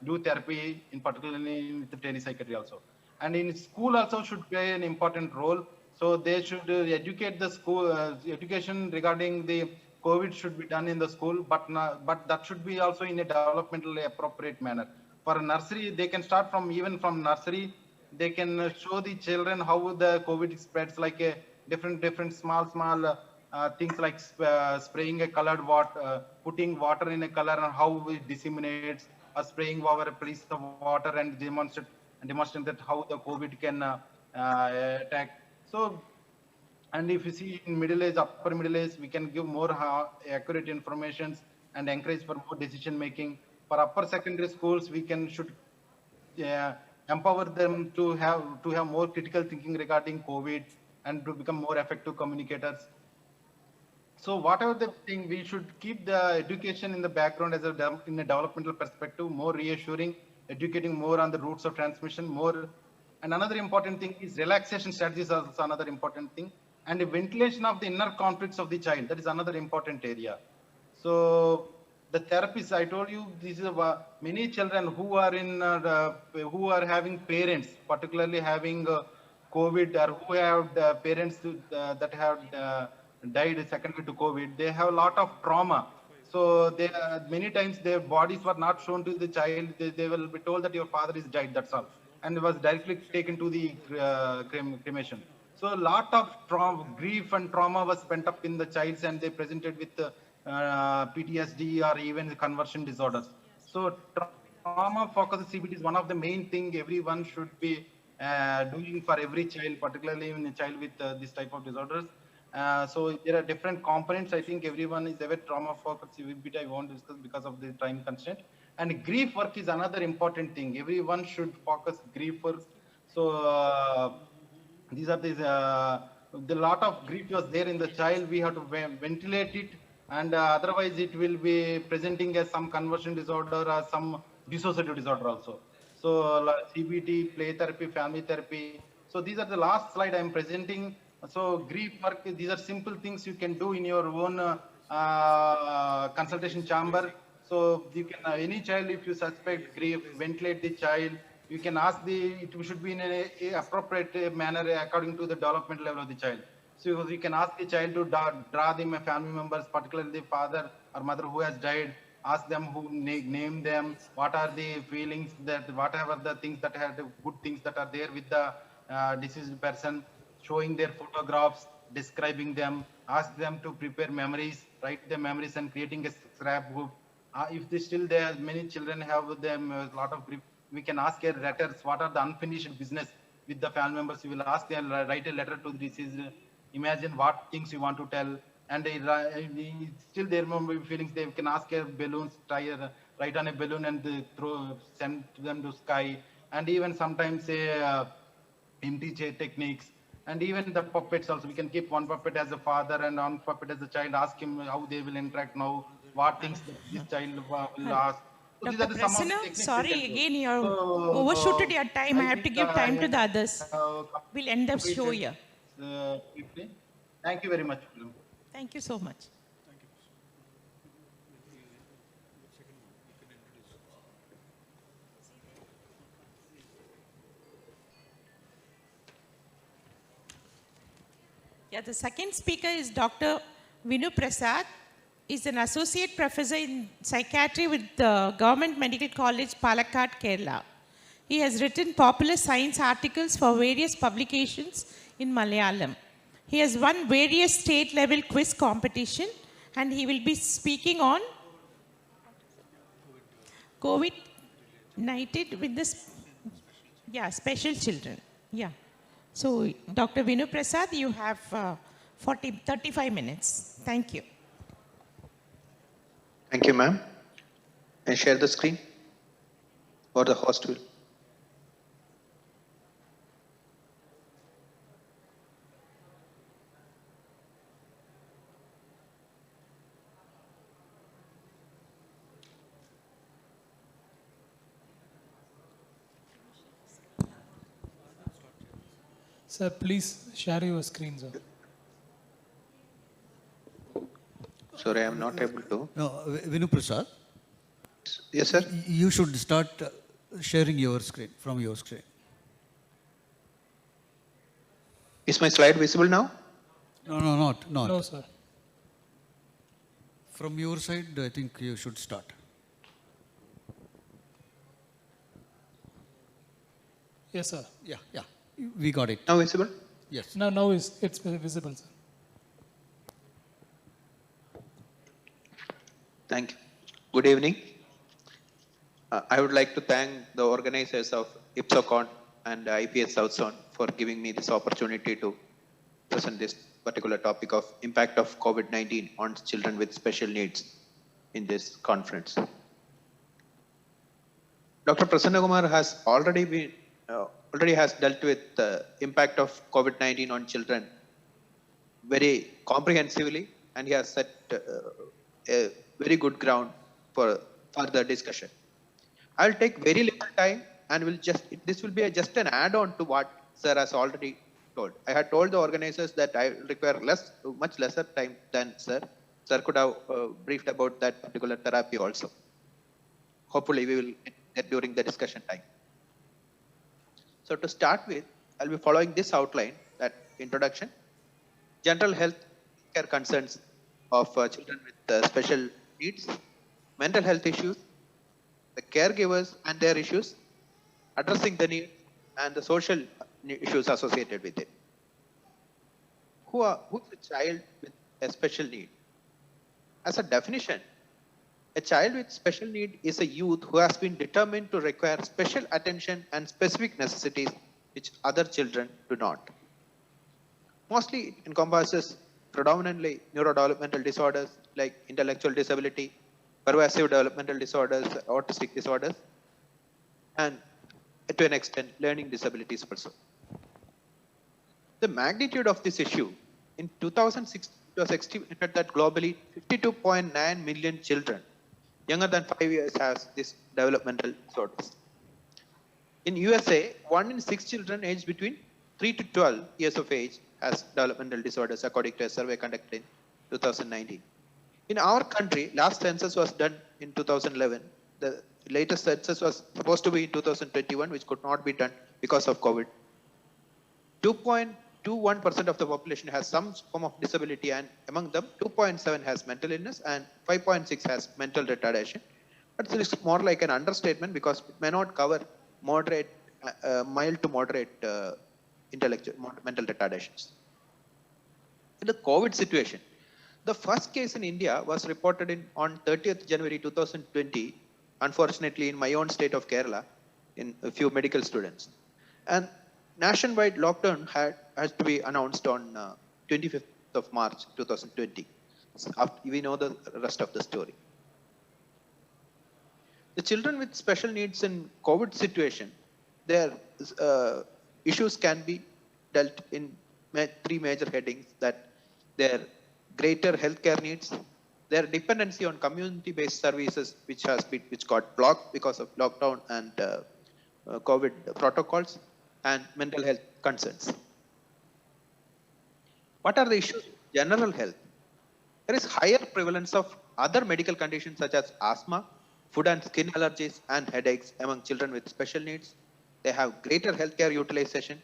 do therapy, in particularly with the telepsychiatry also. And in school also should play an important role. So they should educate the school, education regarding the COVID should be done in the school, but that should be also in a developmentally appropriate manner. For nursery, they can start even from nursery. They can show the children how the COVID spreads, like a different small things like spraying a colored water, putting water in a color and how it disseminates, or spraying over a piece of water and demonstrate that how the COVID can attack. So, and if you see in middle age, upper middle age, we can give more accurate information and encourage for more decision making. For upper secondary schools, we should empower them to have more critical thinking regarding COVID and to become more effective communicators. So whatever the thing, we should keep the education in the background as in a developmental perspective, more reassuring, educating more on the routes of transmission, more. And another important thing is relaxation strategies are also another important thing. And the ventilation of the inner conflicts of the child, that is another important area. So the therapists, I told you, this is many children who are having parents, particularly having COVID, or who have parents that have died secondary to COVID. They have a lot of trauma. So they many times their bodies were not shown to the child. They will be told that your father is died. That's all, and was directly taken to the cremation. So a lot of grief and trauma was pent up in the childs, and they presented with PTSD or even conversion disorders. So trauma focused CBT is one of the main thing everyone should be doing for every child, particularly in a child with this type of disorders. So there are different components. I think everyone is aware trauma focused CBT. I won't discuss because of the time constraint. And grief work is another important thing. Everyone should focus grief work. So these are the lot of grief was there in the child. We have to ventilate it, and otherwise it will be presenting as some conversion disorder or some dissociative disorder also. So CBT, play therapy, family therapy. So these are the last slide I am presenting. So grief work, these are simple things you can do in your own consultation chamber. So you can any child, if you suspect grief, ventilate the child, You can ask it should be in a appropriate manner according to the development level of the child. So you can ask the child to draw them family members, particularly the father or mother who has died. Ask them who name them. What are the feelings that whatever the things that are the good things that are there with the deceased person, showing their photographs, describing them. Ask them to prepare memories, write the memories, and creating a scrapbook. If they still there, many children have them a lot of grief. We can ask their letters. What are the unfinished business with the family members? We will ask them write a letter to the deceased. Imagine what things you want to tell, and they still their feelings. They can ask a balloons, write on a balloon and send them to sky, and even sometimes say empty chair techniques. And even the puppets also, we can keep one puppet as a father and one puppet as a child, ask him how they will interact now, what things this child will ask. So these are Dr. some of the Prasanna, techniques we sorry can do. again, you So, overshooted your time. I have to think, give time to the others. completed, We'll end the show here. quickly. Thank you very much. Thank you so much. Yeah, the second speaker is Dr. Vinu Prasad. He's an associate professor in psychiatry with the Government Medical College, Palakkad, Kerala. He has written popular science articles for various publications in Malayalam. He has won various state-level quiz competition, and he will be speaking on COVID-19 with this, special children. Yeah. So, Dr. Vinu Prasad, you have 35 minutes. Thank you. Thank you, ma'am. And share the screen, or the host will. Sir, please share your screen, sir. Sorry, I am not able to. No, Vinu Prasad, Yes, sir. you should start sharing your screen, from your screen. Is my slide visible now? No, not. No, sir. From your side, I think you should start. Yes, sir. Yeah. We got it. Now visible? Yes. Now it's visible, sir. Thank you. Good evening. I would like to thank the organizers of IPSOCON and IPS South Zone for giving me this opportunity to present this particular topic of impact of COVID-19 on children with special needs in this conference. Dr. Prasanna Kumar has already has dealt with the impact of COVID-19 on children very comprehensively, and he has set a very good ground for further discussion. I'll take very little time and this will be just an add-on to what sir has already told. I had told the organizers that I require much lesser time than sir. Sir could have briefed about that particular therapy also. Hopefully we will get during the discussion time. So to start with, I'll be following this outline, that introduction, general health care concerns of children with special needs, mental health issues, the caregivers and their issues, addressing the need, and the social issues associated with it. Who's a child with a special need? As a definition, a child with special need is a youth who has been determined to require special attention and specific necessities which other children do not. Mostly it encompasses predominantly neurodevelopmental disorders like intellectual disability, pervasive developmental disorders, autistic disorders, and to an extent learning disabilities also. The magnitude of this issue, in 2006 it was estimated that globally 52.9 million children younger than 5 years has this developmental disorders. In USA, 1 in 6 children aged between 3 to 12 years of age has developmental disorders, according to a survey conducted in 2019. In our country, last census was done in 2011. the latest census was supposed to be in 2021, which could not be done because of COVID. 2.21% of the population has some form of disability, and among them 2.7 has mental illness and 5.6 has mental retardation. But it's more like an understatement because it may not cover moderate, mild to moderate mental retardations. In the COVID situation, the first case in India was reported on 30th January 2020, unfortunately in my own state of Kerala, in a few medical students. And nationwide lockdown has to be announced on 25th of March 2020. So we know the rest of the story. The children with special needs in COVID situation, their issues can be dealt in three major headings: that their greater healthcare needs, their dependency on community-based services, which got blocked because of lockdown and COVID protocols, and mental health concerns. What are the issues with general health? There is higher prevalence of other medical conditions such as asthma, food and skin allergies, and headaches among children with special needs. They have greater healthcare utilization,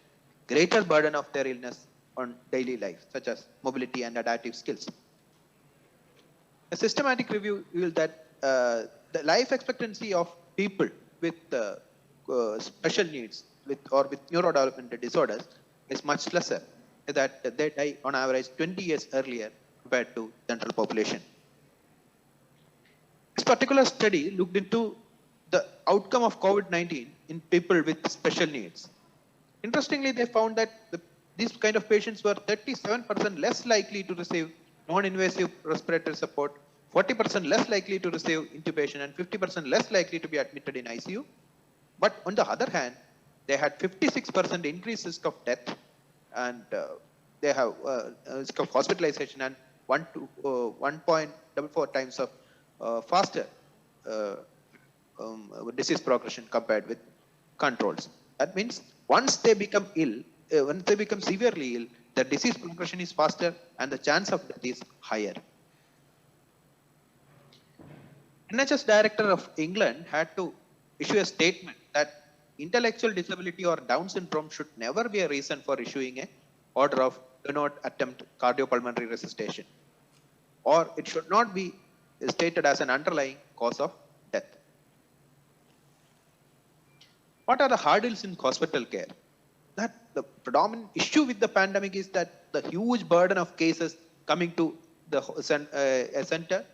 greater burden of their illness on daily life, such as mobility and adaptive skills. A systematic review revealed that the life expectancy of people with special needs with neurodevelopmental disorders is much lesser, that they die on average 20 years earlier compared to general population. This particular study looked into the outcome of COVID-19 in people with special needs. Interestingly, they found that these kind of patients were 37% less likely to receive non-invasive respiratory support, 40% less likely to receive intubation, and 50% less likely to be admitted in ICU. But on the other hand, they had 56% increased risk of death, and they have risk of hospitalization and 1.44 times of faster disease progression compared with controls. That means once they become ill, once they become severely ill, the disease progression is faster and the chance of death is higher. NHS Director of England had to issue a statement that intellectual disability or Down syndrome should never be a reason for issuing an order of do not attempt cardiopulmonary resuscitation, or it should not be stated as an underlying cause of death. What are the hurdles in hospital care? That the predominant issue with the pandemic is that the huge burden of cases coming to the center,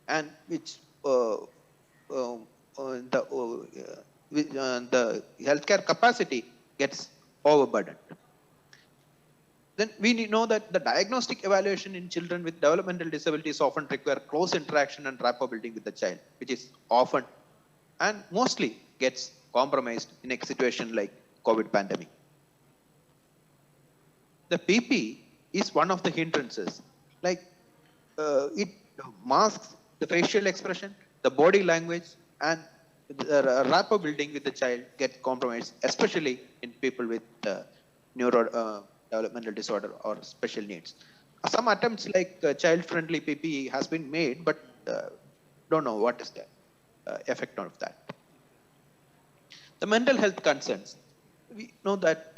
and which the healthcare capacity gets overburdened. Then we know that the diagnostic evaluation in children with developmental disabilities often require close interaction and rapport building with the child, which is often and mostly gets compromised in a situation like COVID pandemic. The PP is one of the hindrances. Like it masks the facial expression, the body language, and the rapport building with the child gets compromised, especially in people with neurodevelopmental disorder or special needs. Some attempts like child-friendly PPE has been made, but don't know what is the effect of that. The mental health concerns. We know that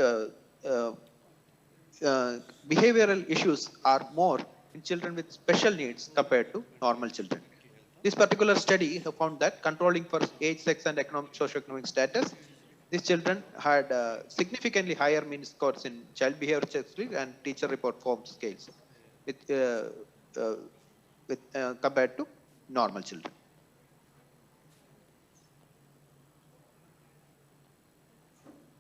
behavioral issues are more in children with special needs compared to normal children. This particular study found that controlling for age, sex, and socioeconomic status, these children had significantly higher mean scores in child behavior checklist and teacher report form scales compared to normal children.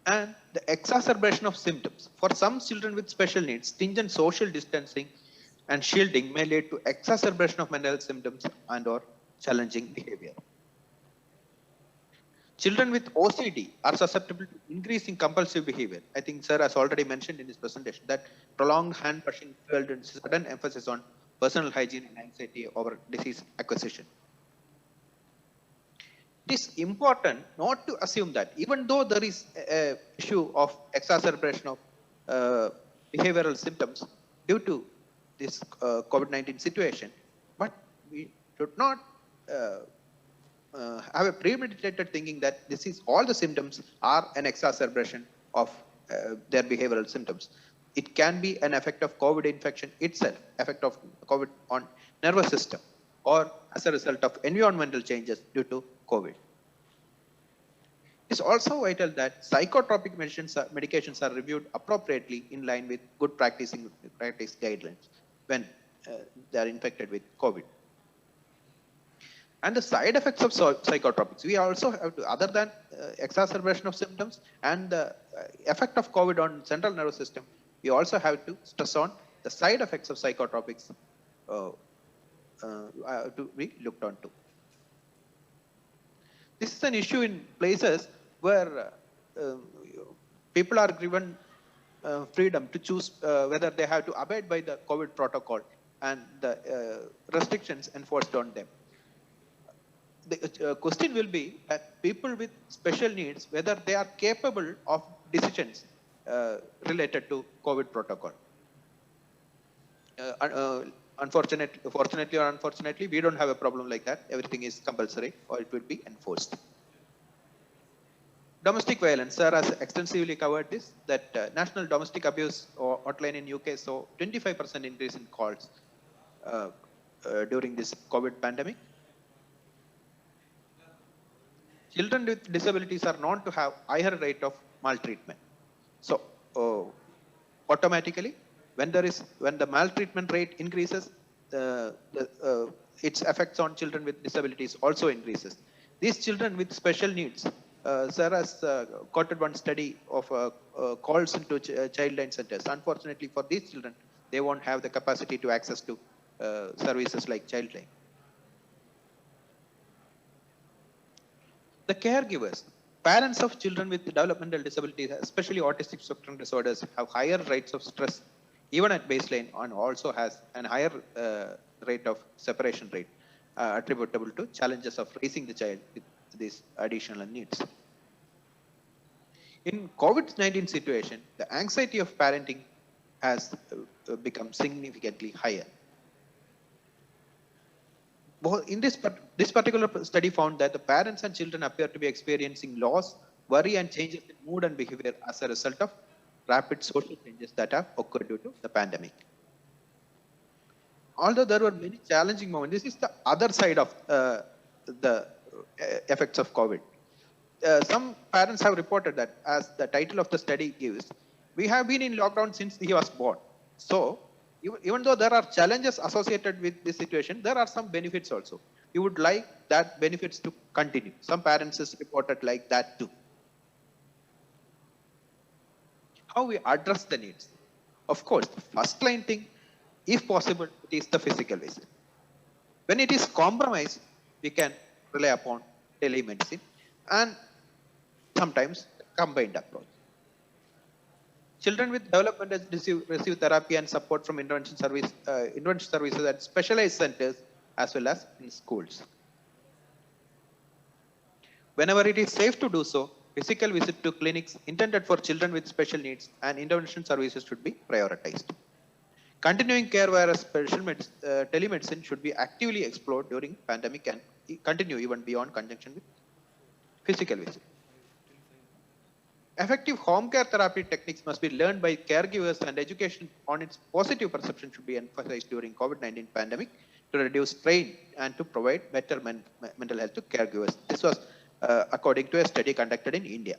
And the exacerbation of symptoms. For some children with special needs, stringent social distancing and shielding may lead to exacerbation of mental health symptoms and or challenging behavior. Children with OCD are susceptible to increasing compulsive behavior. I think sir has already mentioned in his presentation that prolonged hand brushing fueled in sudden emphasis on personal hygiene and anxiety over disease acquisition. It is important not to assume that even though there is an issue of exacerbation of behavioral symptoms due to this COVID-19 situation, but we should not have a premeditated thinking that this is all the symptoms are an exacerbation of their behavioral symptoms. It can be an effect of COVID infection itself, effect of COVID on nervous system, or as a result of environmental changes due to COVID. It's also vital that psychotropic medications are reviewed appropriately in line with good practice guidelines when they are infected with COVID. And the side effects of psychotropics, we also have to, other than exacerbation of symptoms and the effect of COVID on central nervous system, we also have to stress on the side effects of psychotropics to be looked on to. This is an issue in places where people are given freedom to choose whether they have to abide by the COVID protocol and the restrictions enforced on them. The question will be that people with special needs, whether they are capable of decisions related to COVID protocol. Fortunately or unfortunately, we don't have a problem like that. Everything is compulsory or it will be enforced. Domestic violence, sir has extensively covered this, that National Domestic Abuse Hotline in UK saw 25% increase in calls during this COVID pandemic. Children with disabilities are known to have higher rate of maltreatment. So automatically, when the maltreatment rate increases, its effects on children with disabilities also increases. These children with special needs, sir has quoted one study of calls into childline centers. Unfortunately for these children, they won't have the capacity to access to services like childline. The caregivers, parents of children with developmental disabilities, especially autistic spectrum disorders, have higher rates of stress even at baseline, and also has an higher rate of separation rate attributable to challenges of raising the child with these additional needs. In COVID-19 situation, the anxiety of parenting has become significantly higher. In this particular study found that the parents and children appear to be experiencing loss, worry, and changes in mood and behavior as a result of rapid social changes that have occurred due to the pandemic. Although there were many challenging moments, this is the other side of the effects of COVID. Some parents have reported that, as the title of the study gives, we have been in lockdown since he was born. So, even though there are challenges associated with this situation, there are some benefits also. You would like that benefits to continue. Some parents has reported like that too. How we address the needs? Of course, the first line thing, if possible, it is the physical visit. When it is compromised, we can rely upon telemedicine and sometimes combined approach. Children with developmental receive therapy and support from intervention services at specialized centers as well as in schools. Whenever it is safe to do so, physical visit to clinics intended for children with special needs and intervention services should be prioritized. Continuing care via telemedicine should be actively explored during pandemic and continue even beyond conjunction with physical visit. Effective home care therapy techniques must be learned by caregivers, and education on its positive perception should be emphasized during COVID-19 pandemic to reduce strain and to provide better mental health to caregivers. This was according to a study conducted in India.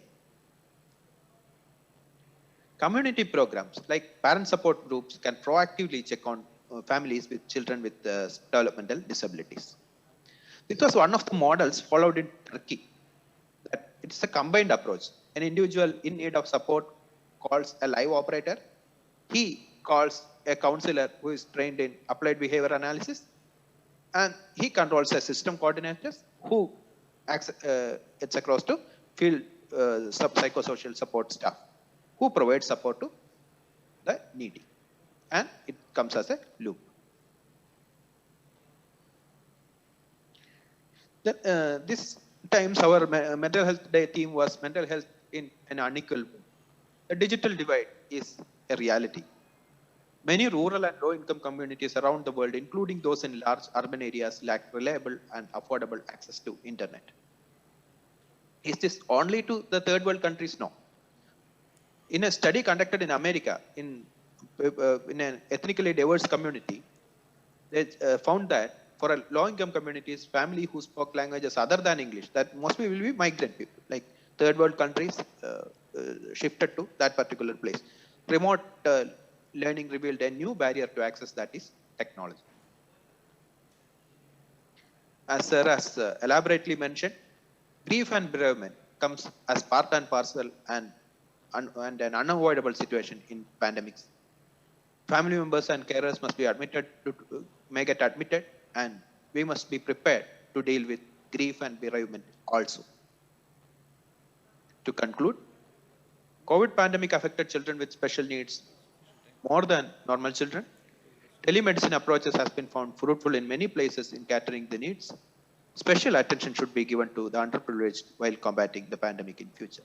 Community programs like parent support groups can proactively check on families with children with developmental disabilities. This was one of the models followed in Turkey. That it's a combined approach. An individual in need of support calls a live operator. He calls a counselor who is trained in applied behavior analysis, and he controls a system coordinators who it's across to field psychosocial support staff who provide support to the needy, and it comes as a loop. This times our mental health day theme was mental health in an unequal world. The digital divide is a reality. Many rural and low-income communities around the world, including those in large urban areas, lack reliable and affordable access to internet. Is this only to the third world countries? No. In a study conducted in America, in an ethnically diverse community, they found that for a low-income communities, family who spoke languages other than English, that mostly will be migrant people, like third world countries shifted to that particular place. Remote learning revealed a new barrier to access, that is technology. As Sir has elaborately mentioned, grief and bereavement comes as part and parcel and an unavoidable situation in pandemics. Family members and carers must be may get admitted, and we must be prepared to deal with grief and bereavement also. To conclude, COVID pandemic affected children with special needs more than normal children. Telemedicine approaches has been found fruitful in many places in catering the needs. Special attention should be given to the underprivileged while combating the pandemic in future.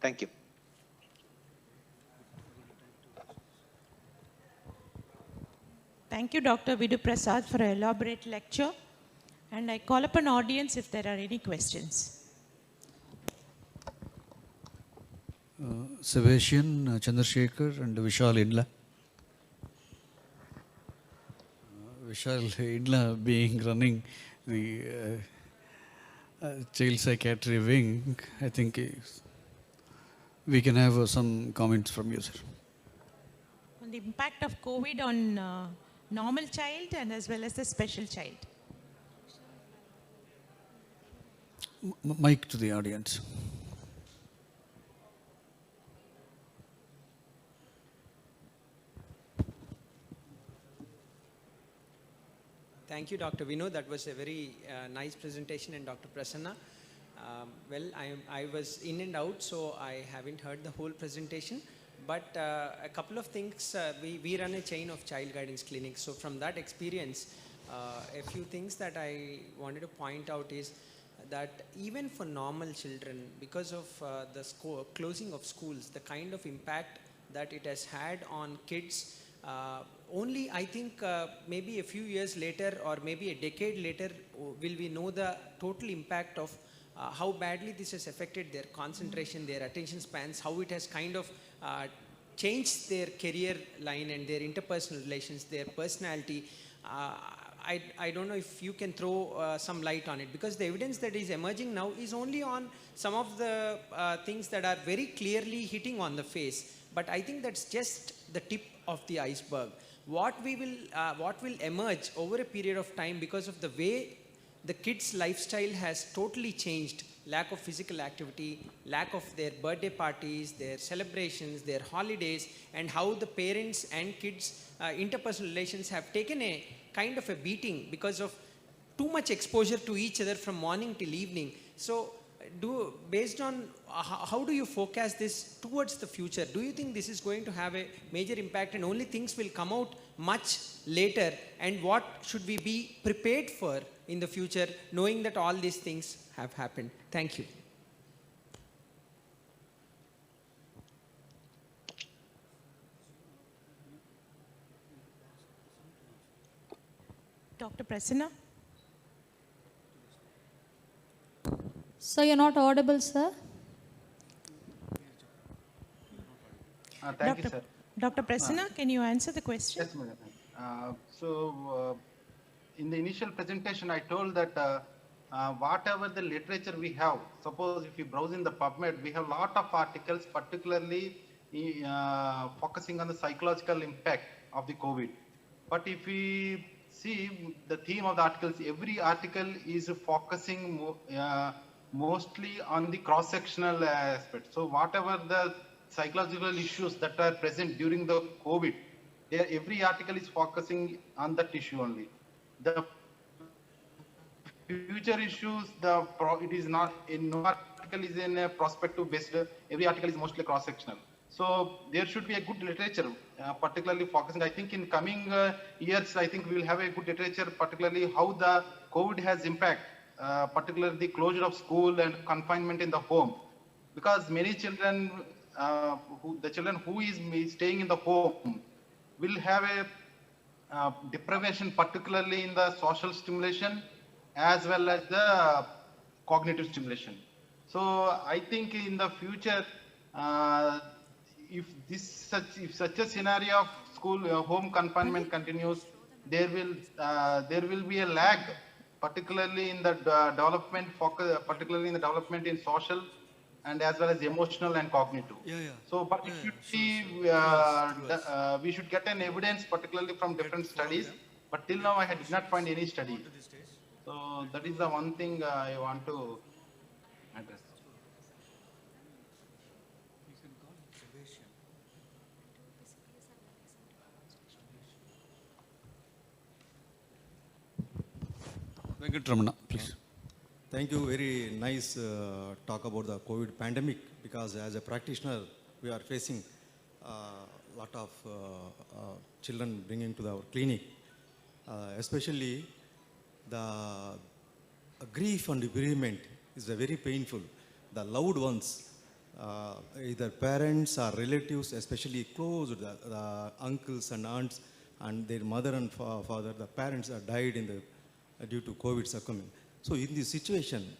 Thank you. Thank you, Dr. Vidu Prasad, for an elaborate lecture. And I call upon audience if there are any questions. Sebastian, Chandrasekhar, and Vishal Indla. Vishal Indla being running the child psychiatry wing, I think we can have some comments from you, sir. On the impact of COVID on normal child and as well as the special child. Mic to the audience. Thank you, Dr. Vinod. That was a very nice presentation, and Dr. Prasanna. Well, I was in and out, so I haven't heard the whole presentation. But a couple of things, we run a chain of child guidance clinics. So from that experience, a few things that I wanted to point out is that even for normal children, because of the closing of schools, the kind of impact that it has had on kids, only I think maybe a few years later or maybe a decade later will we know the total impact of how badly this has affected their concentration, their attention spans, how it has kind of changed their career line and their interpersonal relations, their personality. I don't know if you can throw some light on it, because the evidence that is emerging now is only on some of the things that are very clearly hitting on the face. But I think that's just the tip of the iceberg. What will emerge over a period of time, because of the way the kids' lifestyle has totally changed, lack of physical activity, lack of their birthday parties, their celebrations, their holidays, and how the parents and kids' interpersonal relations have taken a kind of a beating because of too much exposure to each other from morning till evening. So, based on how do you forecast this towards the future? Do you think this is going to have a major impact and only things will come out much later? And what should we be prepared for in the future, knowing that all these things have happened? Thank you. Dr. Prasanna? So you're not audible, sir? Thank you, sir. Dr. Prasanna, can you answer the question? Yes, madam. In the initial presentation, I told that whatever the literature we have, suppose if you browse in the PubMed, we have a lot of articles, particularly focusing on the psychological impact of the COVID. But if we see the theme of the articles, every article is focusing mostly on the cross-sectional aspect. So whatever the psychological issues that are present during the COVID, every article is focusing on that issue only. The future issues, it is not, in no article is in a prospective based, every article is mostly cross-sectional. So there should be a good literature, particularly focusing. I think in coming years, I think we will have a good literature, particularly how the COVID has impact, particularly the closure of school and confinement in the home. Because many children, the children who is staying in the home, will have a deprivation, particularly in the social stimulation as well as the cognitive stimulation. So I think in the future, uh, if such a scenario of school home confinement continues, there will be a lag, particularly in the development focus, particularly in the development in social and as well as emotional and cognitive. Yeah, yeah. So, but Yeah, if yeah, you sure, see, sure. Through us. we should get an evidence, particularly from different Follow studies. them. But till now, I did not find any study. Onto the stage. So that is the one thing I want to address. Venkatramana, please. Thank you. Very nice talk about the COVID pandemic, because as a practitioner, we are facing a lot of children bringing to our clinic, especially the grief and bereavement is very painful. The loved ones, either parents or relatives, especially close, the uncles and aunts and their mother and father, the parents are died in the due to COVID succumbing. So in this situation,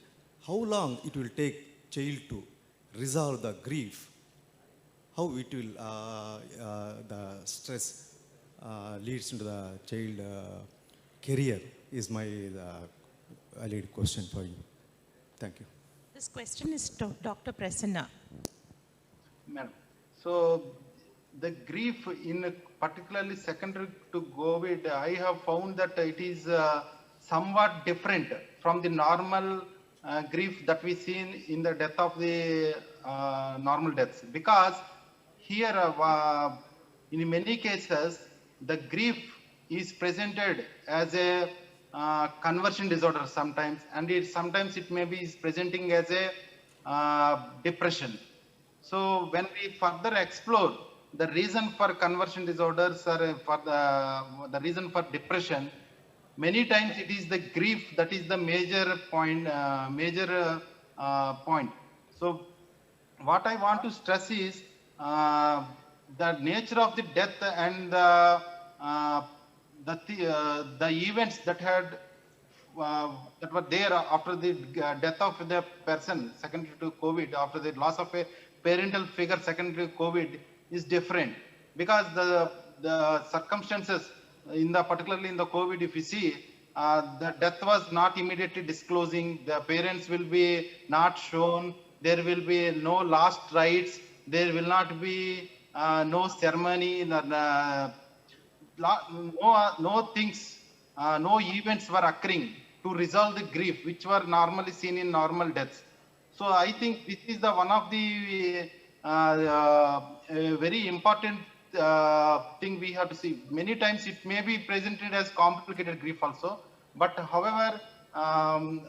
how long it will take child to resolve the grief? How it will, the stress leads into the child career is my valid question for you. Thank you. This question is to Dr. Prasanna. Madam. So the grief in particularly secondary to COVID, I have found that it is somewhat different from the normal grief that we see in the death of the normal deaths, because here in many cases the grief is presented as a conversion disorder sometimes, and sometimes it may be presenting as a depression. So when we further explore the reason for conversion disorders or for the reason for depression, many times it is the grief that is the major point. Point. So what I want to stress is the nature of the death and the events that had that were there after the death of the person secondary to COVID, after the loss of a parental figure secondary to COVID, is different, because the circumstances in the particularly in the COVID, if you see, the death was not immediately disclosing. The parents will be not shown. There will be no last rites. There will not be no ceremony. No things, no events were occurring to resolve the grief, which were normally seen in normal deaths. So I think this is the one of the very important thing we have to see. Many times it may be presented as complicated grief also, but however,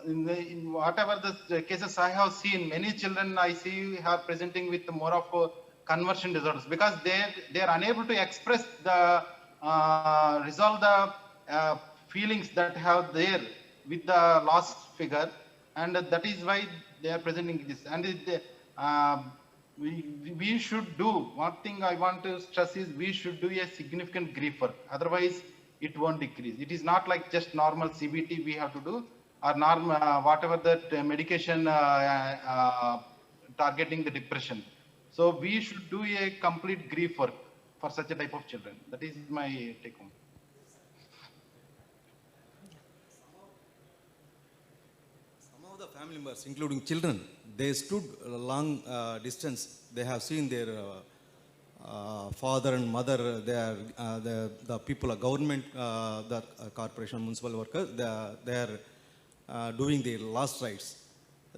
in whatever the cases I have seen, many children I see are presenting with more of conversion disorders, because they are unable to express the resolve the feelings that have there with the lost figure, and that is why they are presenting this. And we should do one thing. I want to stress is we should do a significant grief work. Otherwise, it won't decrease. It is not like just normal CBT we have to do, or normal whatever that medication targeting the depression. So we should do a complete grief work for such a type of children. That is my take home. Some of the family members, including children, they stood a long distance. They have seen their father and mother, the people, government, the corporation, municipal workers, they are doing their last rites.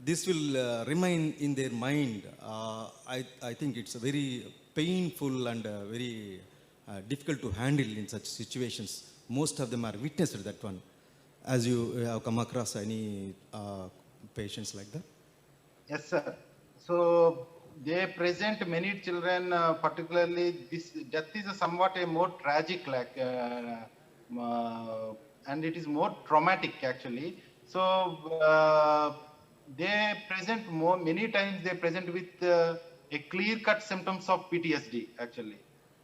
This will remain in their mind. I think it's a very painful and very difficult to handle in such situations. Most of them are witnessed that one. As you have come across any patients like that? Yes, sir. So they present many children, particularly this death is somewhat a more tragic, like, and it is more traumatic actually. So they present many times they present with a clear-cut symptoms of PTSD actually.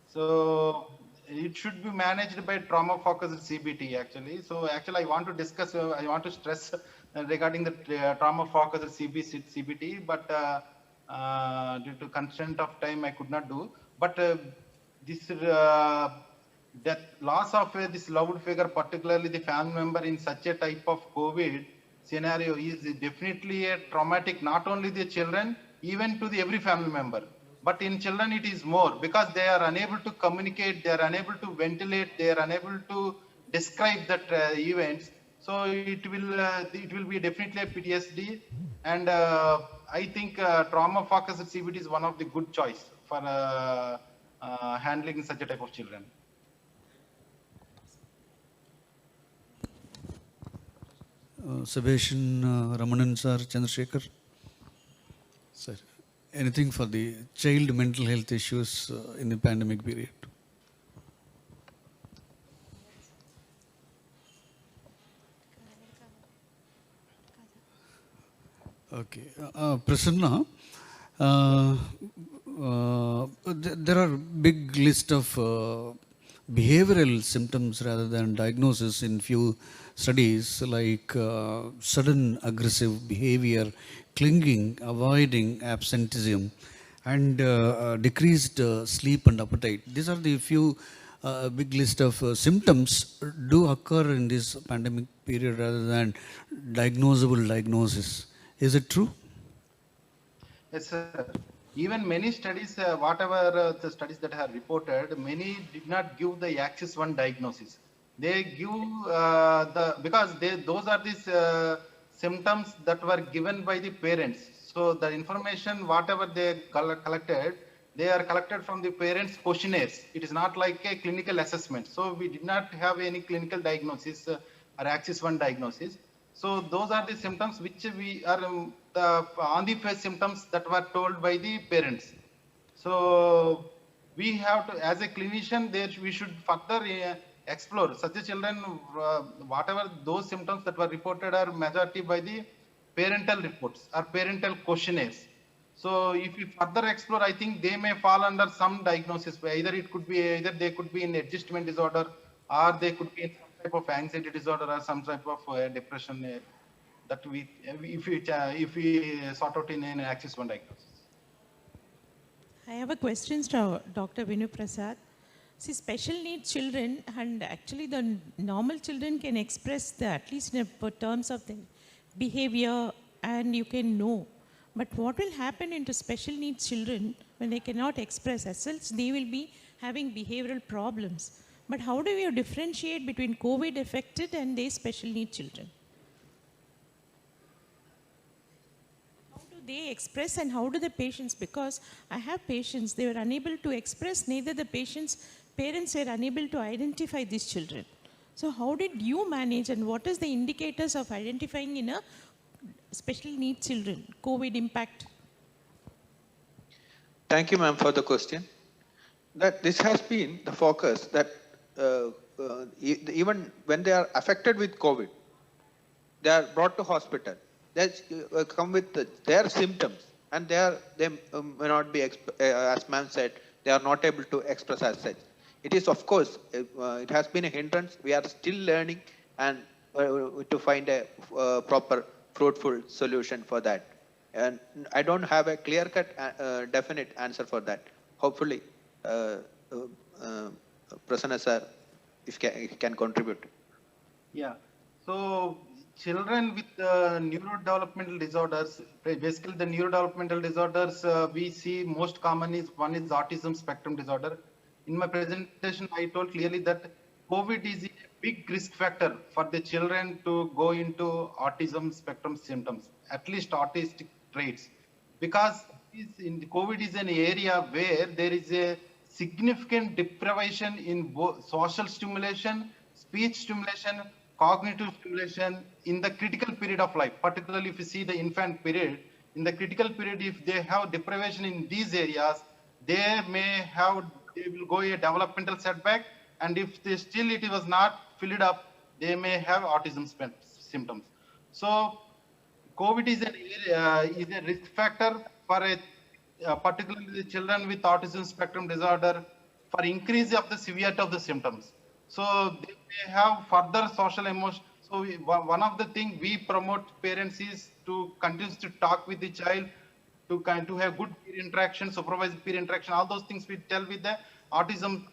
So it should be managed by trauma focused CBT actually. So actually I want to discuss, I want to stress regarding the trauma focused CBT, but due to constraint of time I could not do. But this that loss of this loved figure, particularly the family member in such a type of COVID scenario, is definitely a traumatic, not only the children, even to the every family member. But in children, it is more because they are unable to communicate, they are unable to ventilate, they are unable to describe that events. So it will be definitely a PTSD, and I think trauma focused CBT is one of the good choice for handling such a type of children. Sebastian Ramanan sir, Chandrasekhar. Sir, anything for the child mental health issues in the pandemic period? Okay. Prasanna, there are big list of behavioral symptoms rather than diagnosis in few studies, like sudden aggressive behavior, clinging, avoiding absenteeism, and decreased sleep and appetite. These are the few big list of symptoms do occur in this pandemic period rather than diagnosable diagnosis. Is it true? Yes, sir. Even many studies, whatever the studies that have reported, many did not give the axis 1 diagnosis. They give because those are these symptoms that were given by the parents. So the information, whatever they collected, they are collected from the parents' questionnaires. It is not like a clinical assessment. So we did not have any clinical diagnosis or axis 1 diagnosis. So those are the symptoms which we are the on the face symptoms that were told by the parents. So we have to, as a clinician, there we should further explore such a children, whatever those symptoms that were reported are majority by the parental reports or parental questionnaires. So if we further explore, I think they may fall under some diagnosis. Either it could be, either they could be in adjustment disorder, or they could be in some type of anxiety disorder or some type of depression that if we sort out in an axis 1 diagnosis. I have a question to Dr. Vinu Prasad. See, special needs children, and actually the normal children can express the, at least in terms of the behavior, and you can know. But what will happen into special needs children when they cannot express as such? They will be having behavioral problems. But how do you differentiate between COVID affected and these special needs children? How do they express, and how do the patients, because I have patients, they were unable to express, neither the parents were unable to identify these children. So how did you manage, and what is the indicators of identifying in a special needs children, COVID impact? Thank you, ma'am, for the question. That this has been the focus that even when they are affected with COVID, they are brought to hospital. They come with their symptoms, and they may not be, as ma'am said, they are not able to express as such. It is, of course, it has been a hindrance. We are still learning and to find a proper, fruitful solution for that. And I don't have a clear-cut, definite answer for that. Hopefully, Prasanna sir, if he can contribute. Yeah. So children with neurodevelopmental disorders, basically the neurodevelopmental disorders we see most common is, one is autism spectrum disorder. In my presentation, I told clearly that COVID is a big risk factor for the children to go into autism spectrum symptoms, at least autistic traits, because COVID is an area where there is a significant deprivation in both social stimulation, speech stimulation, cognitive stimulation in the critical period of life. Particularly if you see the infant period, in the critical period, if they have deprivation in these areas, they will go a developmental setback, and if it was not filled up, they may have autism symptoms. So COVID is a risk factor for particularly the children with autism spectrum disorder for increase of the severity of the symptoms. So they may have further social emotion. So one of the things we promote parents is to continue to talk with the child, to have good peer interaction, supervised peer interaction, all those things we tell with the autism,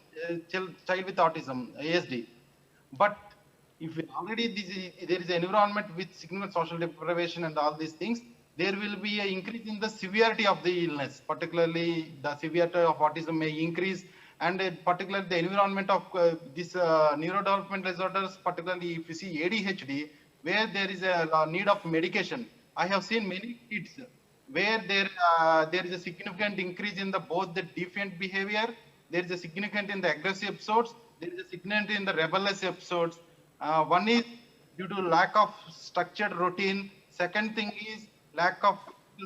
child with autism, ASD. But if already there is an environment with significant social deprivation and all these things, there will be an increase in the severity of the illness, particularly the severity of autism may increase, and particularly the environment of this neurodevelopmental disorders, particularly if you see ADHD, where there is a need of medication. I have seen many kids where there is a significant increase in both the defiant behavior, there is a significant in the aggressive episodes, there is a significant in the rebellious episodes. One is due to lack of structured routine. Second thing is lack of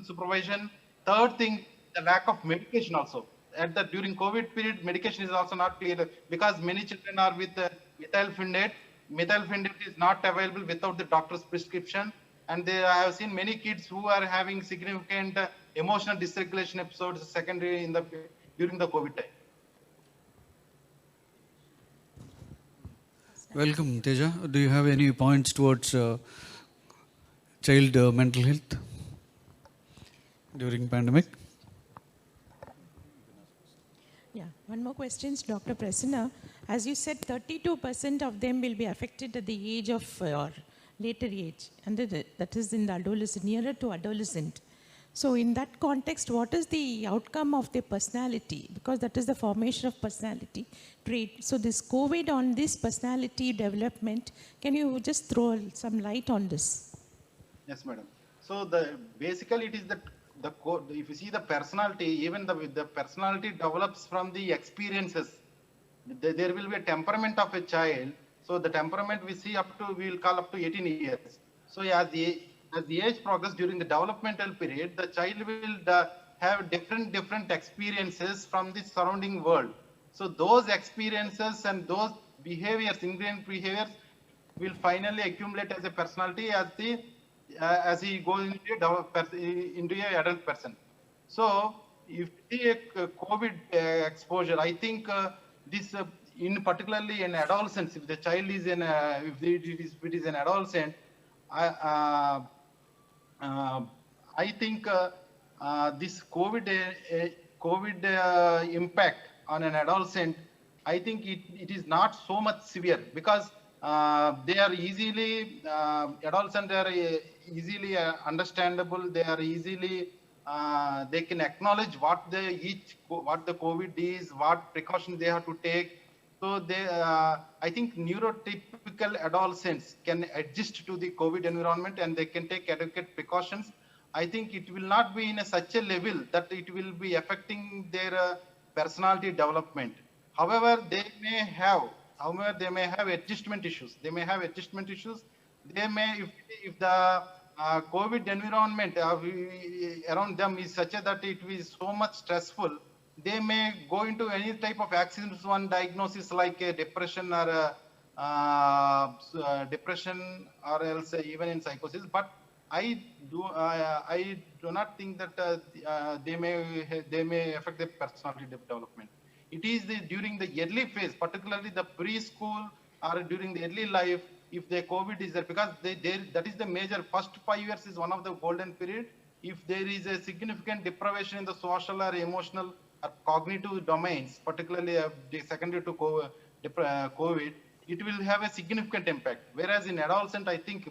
supervision. Third thing, the lack of medication also. During COVID period, medication is also not clear because many children are with methylphenidate. Methylphenidate is not available without the doctor's prescription. And I have seen many kids who are having significant emotional dysregulation episodes secondary during the COVID time. Welcome, Teja. Do you have any points towards child mental health during pandemic? Yeah, one more question, Dr. Prasanna. As you said, 32% of them will be affected at the age of or later age, and that is in the adolescent, nearer to adolescent. So in that context, what is the outcome of their personality? Because that is the formation of personality trait. So this COVID on this personality development, can you just throw some light on this? Yes, madam. So basically it is if you see the personality, even the personality develops from the experiences. There will be a temperament of a child. So the temperament we will call up to 18 years. So as the age progresses during the developmental period, the child will have different experiences from the surrounding world. So those experiences and those behaviors, ingrained behaviors, will finally accumulate as a personality as he goes into an adult person. So if you take COVID exposure, I think this in particularly in adolescence, if the child is if it is an adolescent, I think this COVID impact on an adolescent, I think it is not so much severe because they are easily adolescents are easily understandable. They are easily they can acknowledge what the COVID is, what precautions they have to take. So I think neurotypical adolescents can adjust to the COVID environment and they can take adequate precautions. I think it will not be in such a level that it will be affecting their personality development. However, they may have adjustment issues. They may, if the COVID environment around them is such that it is so much stressful, they may go into any type of accidents one diagnosis like a depression or else even in psychosis. But I do not think that they may affect the personality development. It is during the early phase, particularly the preschool or during the early life, if the COVID is there, because that is the major first 5 years is one of the golden period. If there is a significant deprivation in the social or emotional or cognitive domains, particularly secondary to COVID, it will have a significant impact. Whereas in adolescent, I think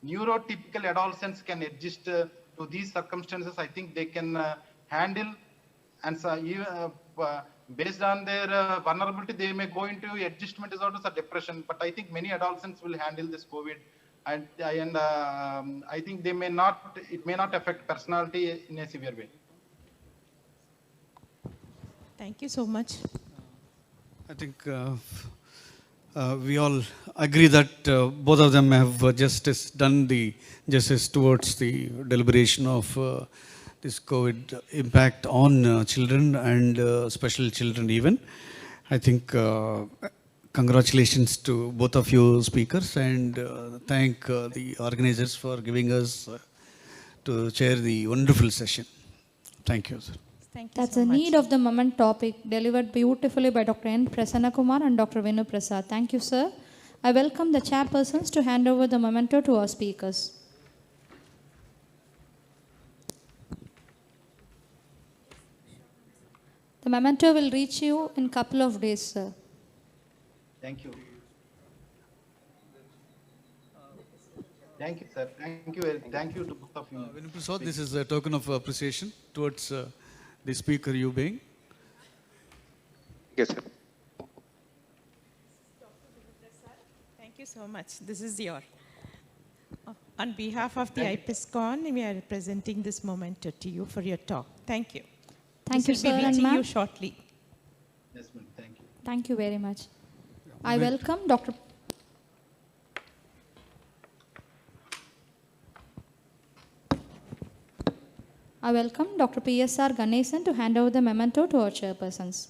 neurotypical adolescents can adjust to these circumstances. I think they can handle, and so based on their vulnerability, they may go into adjustment disorders or depression. But I think many adolescents will handle this COVID, and I think it may not affect personality in a severe way. Thank you so much. I think we all agree that both of them have done the justice towards the deliberation of this COVID impact on children and special children even. I think congratulations to both of you speakers, and thank the organizers for giving us to chair the wonderful session. Thank you, sir. Thank you That's so the much. need of the moment topic delivered beautifully by Dr. N. Prasanna Kumar and Dr. Venu Prasad. Thank you, sir. I welcome the chairpersons to hand over the memento to our speakers. The memento will reach you in couple of days, sir. Thank you. Thank you, sir. Thank you to both of you. Venu Prasad, this is a token of appreciation towards the speaker you being. Yes, sir. Thank you so much. This is your. On behalf of the IPISCON, we are presenting this memento to you for your talk. Thank you. Thank you, This will sir be and reaching you ma'am. shortly. Yes, ma'am. Thank you. Thank you very much. I welcome Dr. PSR Ganesan to hand over the memento to our chairpersons.